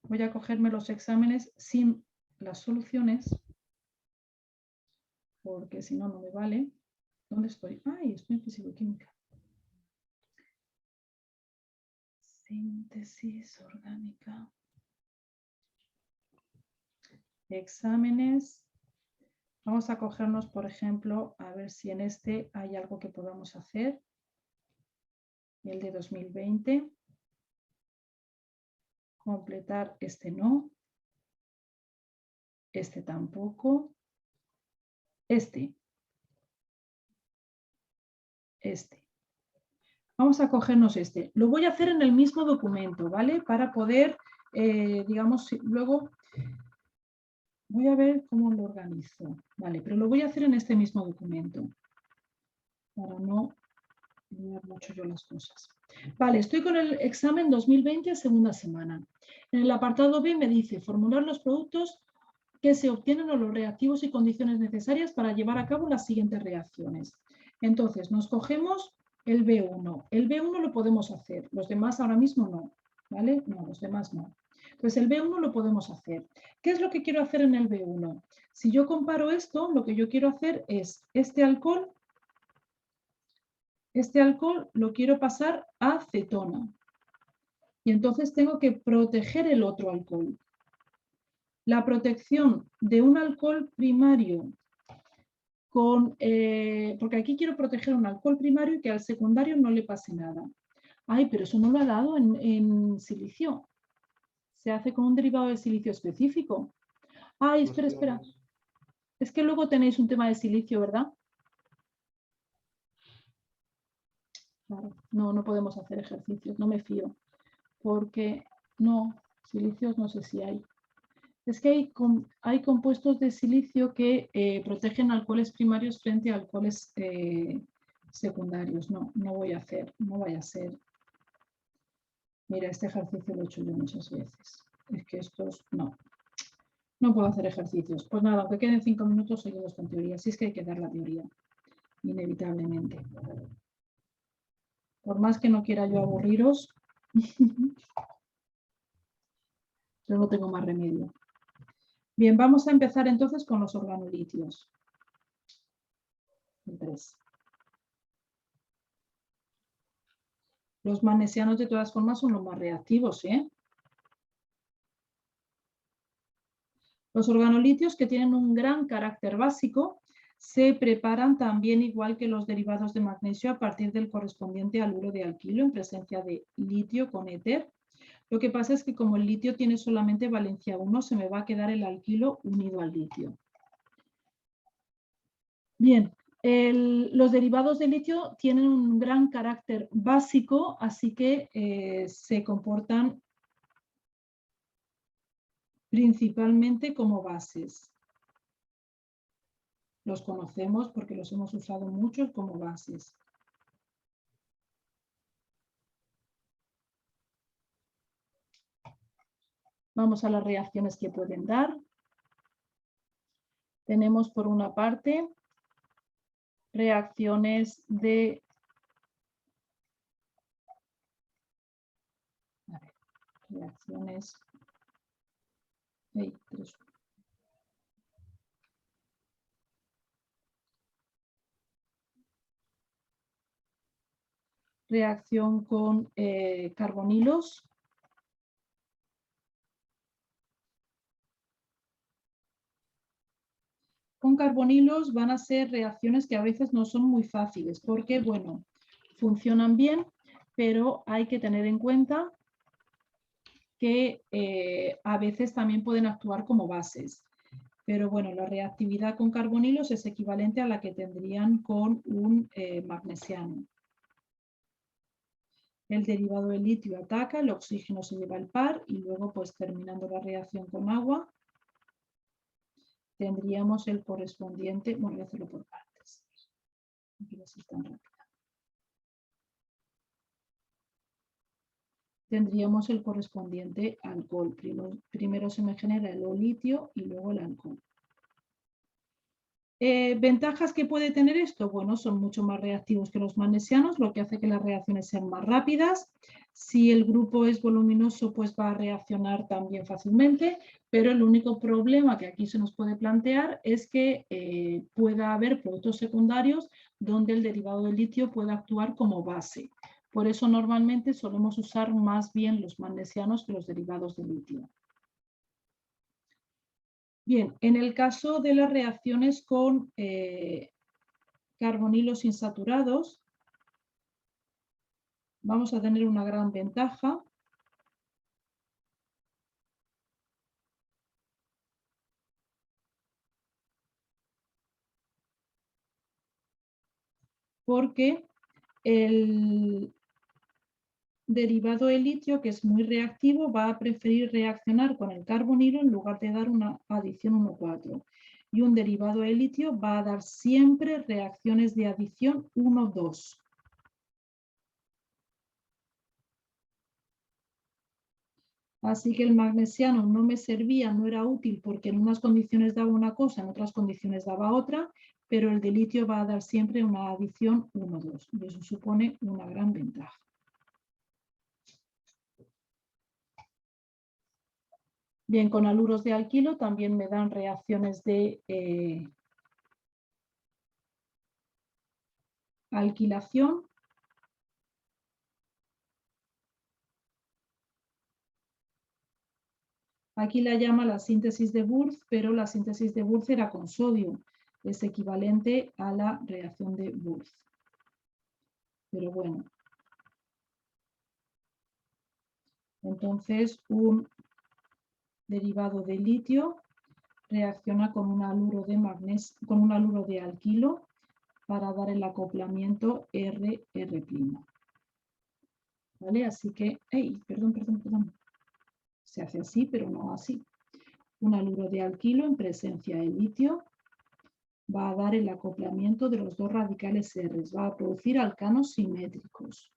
voy a cogerme los exámenes sin las soluciones, porque si no, no me vale. ¿Dónde estoy? ¡Ay, estoy en fisicoquímica! Síntesis orgánica. Exámenes. Vamos a cogernos, por ejemplo, a ver si en este hay algo que podamos hacer. El de 2020. Completar este no. Este tampoco. Este. Vamos a cogernos este. Lo voy a hacer en el mismo documento, ¿vale? Para poder, digamos, luego voy a ver cómo lo organizo. Vale, pero lo voy a hacer en este mismo documento. Para no mirar mucho yo las cosas. Vale, estoy con el examen 2020, segunda semana. En el apartado B me dice formular los productos que se obtienen o los reactivos y condiciones necesarias para llevar a cabo las siguientes reacciones. Entonces, nos cogemos el B1. El B1 lo podemos hacer, los demás ahora mismo no, ¿vale? No, los demás no. Entonces, el B1 lo podemos hacer. ¿Qué es lo que quiero hacer en el B1? Si yo comparo esto, lo que yo quiero hacer es este alcohol lo quiero pasar a cetona. Y entonces tengo que proteger el otro alcohol. La protección de un alcohol primario porque aquí quiero proteger un alcohol primario y que al secundario no le pase nada. Ay, pero eso no lo ha dado en silicio. Se hace con un derivado de silicio específico. Ay, espera. Es que luego tenéis un tema de silicio, ¿verdad? Claro, no podemos hacer ejercicios, no me fío. Porque no, silicios no sé si hay. Es que hay compuestos de silicio que protegen alcoholes primarios frente a alcoholes secundarios. No voy a hacer, no vaya a ser. Mira, este ejercicio lo he hecho yo muchas veces. Es que estos, no puedo hacer ejercicios. Pues nada, aunque queden 5 minutos, seguimos con teoría. Si es que hay que dar la teoría, inevitablemente. Por más que no quiera yo aburriros, pero no tengo más remedio. Bien, vamos a empezar entonces con los organolitios. El 3. Los magnesianos de todas formas son los más reactivos, ¿eh? Los organolitios, que tienen un gran carácter básico, se preparan también igual que los derivados de magnesio a partir del correspondiente haluro de alquilo en presencia de litio con éter. Lo que pasa es que como el litio tiene solamente valencia 1, se me va a quedar el alquilo unido al litio. Bien, los derivados de litio tienen un gran carácter básico, así que se comportan principalmente como bases. Los conocemos porque los hemos usado muchos como bases. Vamos a las reacciones que pueden dar. Tenemos por una parte reacciones de... reacciones... reacción con carbonilos. Con carbonilos van a ser reacciones que a veces no son muy fáciles porque, bueno, funcionan bien, pero hay que tener en cuenta que a veces también pueden actuar como bases. Pero bueno, la reactividad con carbonilos es equivalente a la que tendrían con un magnesiano. El derivado de litio ataca, el oxígeno se lleva el par y luego, pues terminando la reacción con agua, tendríamos el correspondiente, bueno, voy a hacerlo por partes. Aquí no es tan rápido. Tendríamos el correspondiente alcohol. Primero se me genera el litio y luego el alcohol. ¿Ventajas que puede tener esto? Bueno, son mucho más reactivos que los magnesianos, lo que hace que las reacciones sean más rápidas. Si el grupo es voluminoso, pues va a reaccionar también fácilmente, pero el único problema que aquí se nos puede plantear es que pueda haber productos secundarios donde el derivado del litio pueda actuar como base. Por eso normalmente solemos usar más bien los magnesianos que los derivados de litio. Bien, en el caso de las reacciones con carbonilos insaturados, vamos a tener una gran ventaja. Porque el derivado de litio, que es muy reactivo, va a preferir reaccionar con el carbonilo en lugar de dar una adición 1,4. Y un derivado de litio va a dar siempre reacciones de adición 1,2. Así que el magnesiano no me servía, no era útil porque en unas condiciones daba una cosa, en otras condiciones daba otra, pero el de litio va a dar siempre una adición 1,2 y eso supone una gran ventaja. Bien, con haluros de alquilo también me dan reacciones de alquilación. Aquí la llama la síntesis de Wurth, pero la síntesis de Wurth era con sodio. Es equivalente a la reacción de Wurth. Pero bueno. Entonces, un derivado de litio reacciona con un haluro de magnesio, con un haluro de alquilo para dar el acoplamiento RR'. ¿Vale? Así que, perdón. Se hace así, pero no así. Un haluro de alquilo en presencia de litio va a dar el acoplamiento de los dos radicales R, va a producir alcanos simétricos.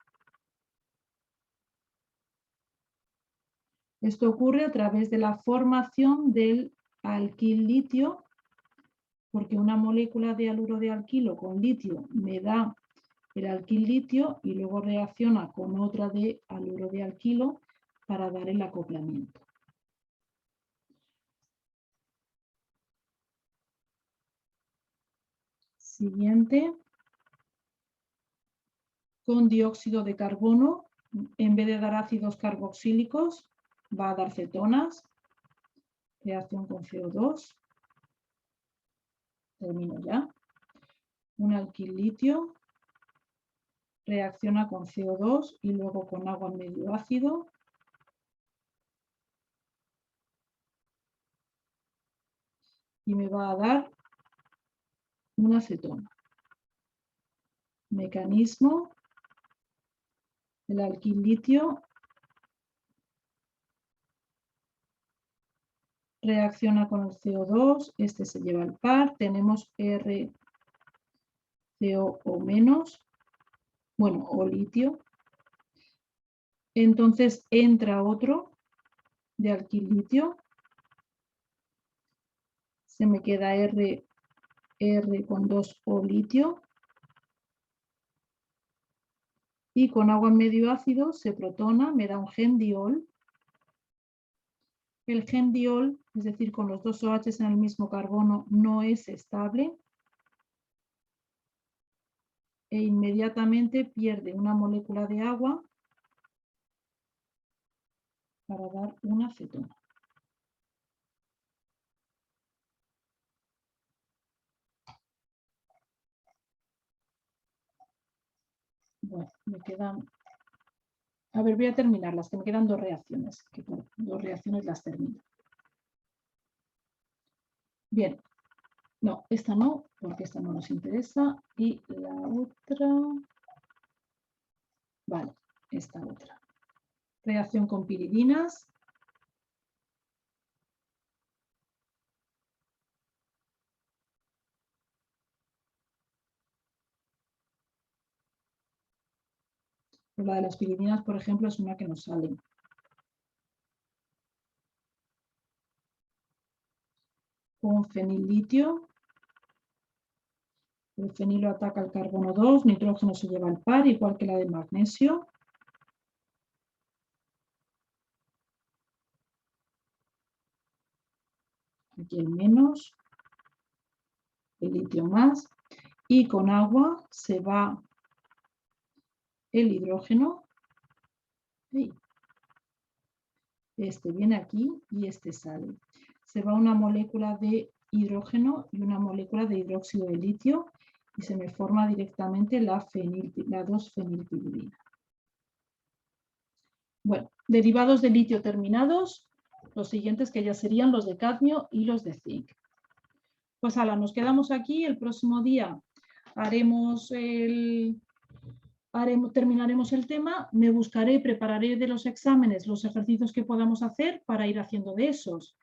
Esto ocurre a través de la formación del alquil litio, porque una molécula de haluro de alquilo con litio me da el alquil litio y luego reacciona con otra de haluro de alquilo para dar el acoplamiento. Siguiente. Con dióxido de carbono, en vez de dar ácidos carboxílicos, va a dar cetonas. Reacción con CO2. Termino ya. Un alquil litio reacciona con CO2 y luego con agua medio ácido. Y me va a dar una cetona. Mecanismo. El alquil litio reacciona con el CO2, este se lleva el par, tenemos RCO o menos, bueno, o litio. Entonces entra otro de alquil litio, se me queda R con 2O litio, y con agua en medio ácido se protona, me da un gendiol. El gendiol, es decir, con los dos OH en el mismo carbono, no es estable e inmediatamente pierde una molécula de agua para dar una cetona. Bueno, me quedan... A ver, voy a terminarlas, que me quedan dos reacciones, que por dos reacciones las termino. Bien, no, esta no, porque esta no nos interesa. Y la otra... Vale, esta otra. Reacción con piridinas. Pues la de las piridinas, por ejemplo, es una que nos sale. Con fenillitio. El fenilo ataca al carbono 2, nitrógeno se lleva al par, igual que la de magnesio. Aquí el menos, el litio más. Y con agua se va el hidrógeno. Este viene aquí y este sale. Se va una molécula de hidrógeno y una molécula de hidróxido de litio y se me forma directamente la 2-fenilpiridina. Bueno, derivados de litio terminados, los siguientes que ya serían los de cadmio y los de zinc. Pues ala, nos quedamos aquí, el próximo día terminaremos el tema, me buscaré, prepararé de los exámenes los ejercicios que podamos hacer para ir haciendo de esos.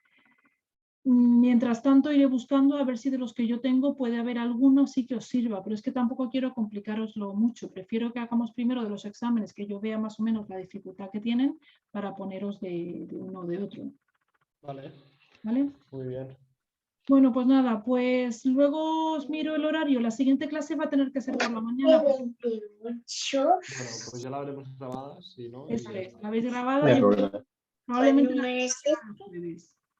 Mientras tanto iré buscando a ver si de los que yo tengo puede haber alguno sí que os sirva, pero es que tampoco quiero complicároslo mucho. Prefiero que hagamos primero de los exámenes, que yo vea más o menos la dificultad que tienen para poneros de uno o de otro. Vale. ¿Vale? Muy bien. Bueno, pues nada, pues luego os miro el horario. La siguiente clase va a tener que ser por la mañana. Bueno, pues ya la habremos grabada, si no. Eso es, la habéis grabada. No hay problema. Probablemente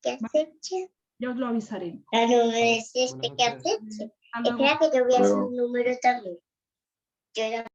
¿Qué has hecho? ya os lo avisaré. La número es Buenas ¿qué has noches. hecho? Hasta luego. Espera que te voy a hacer Luego. un número también. Yo era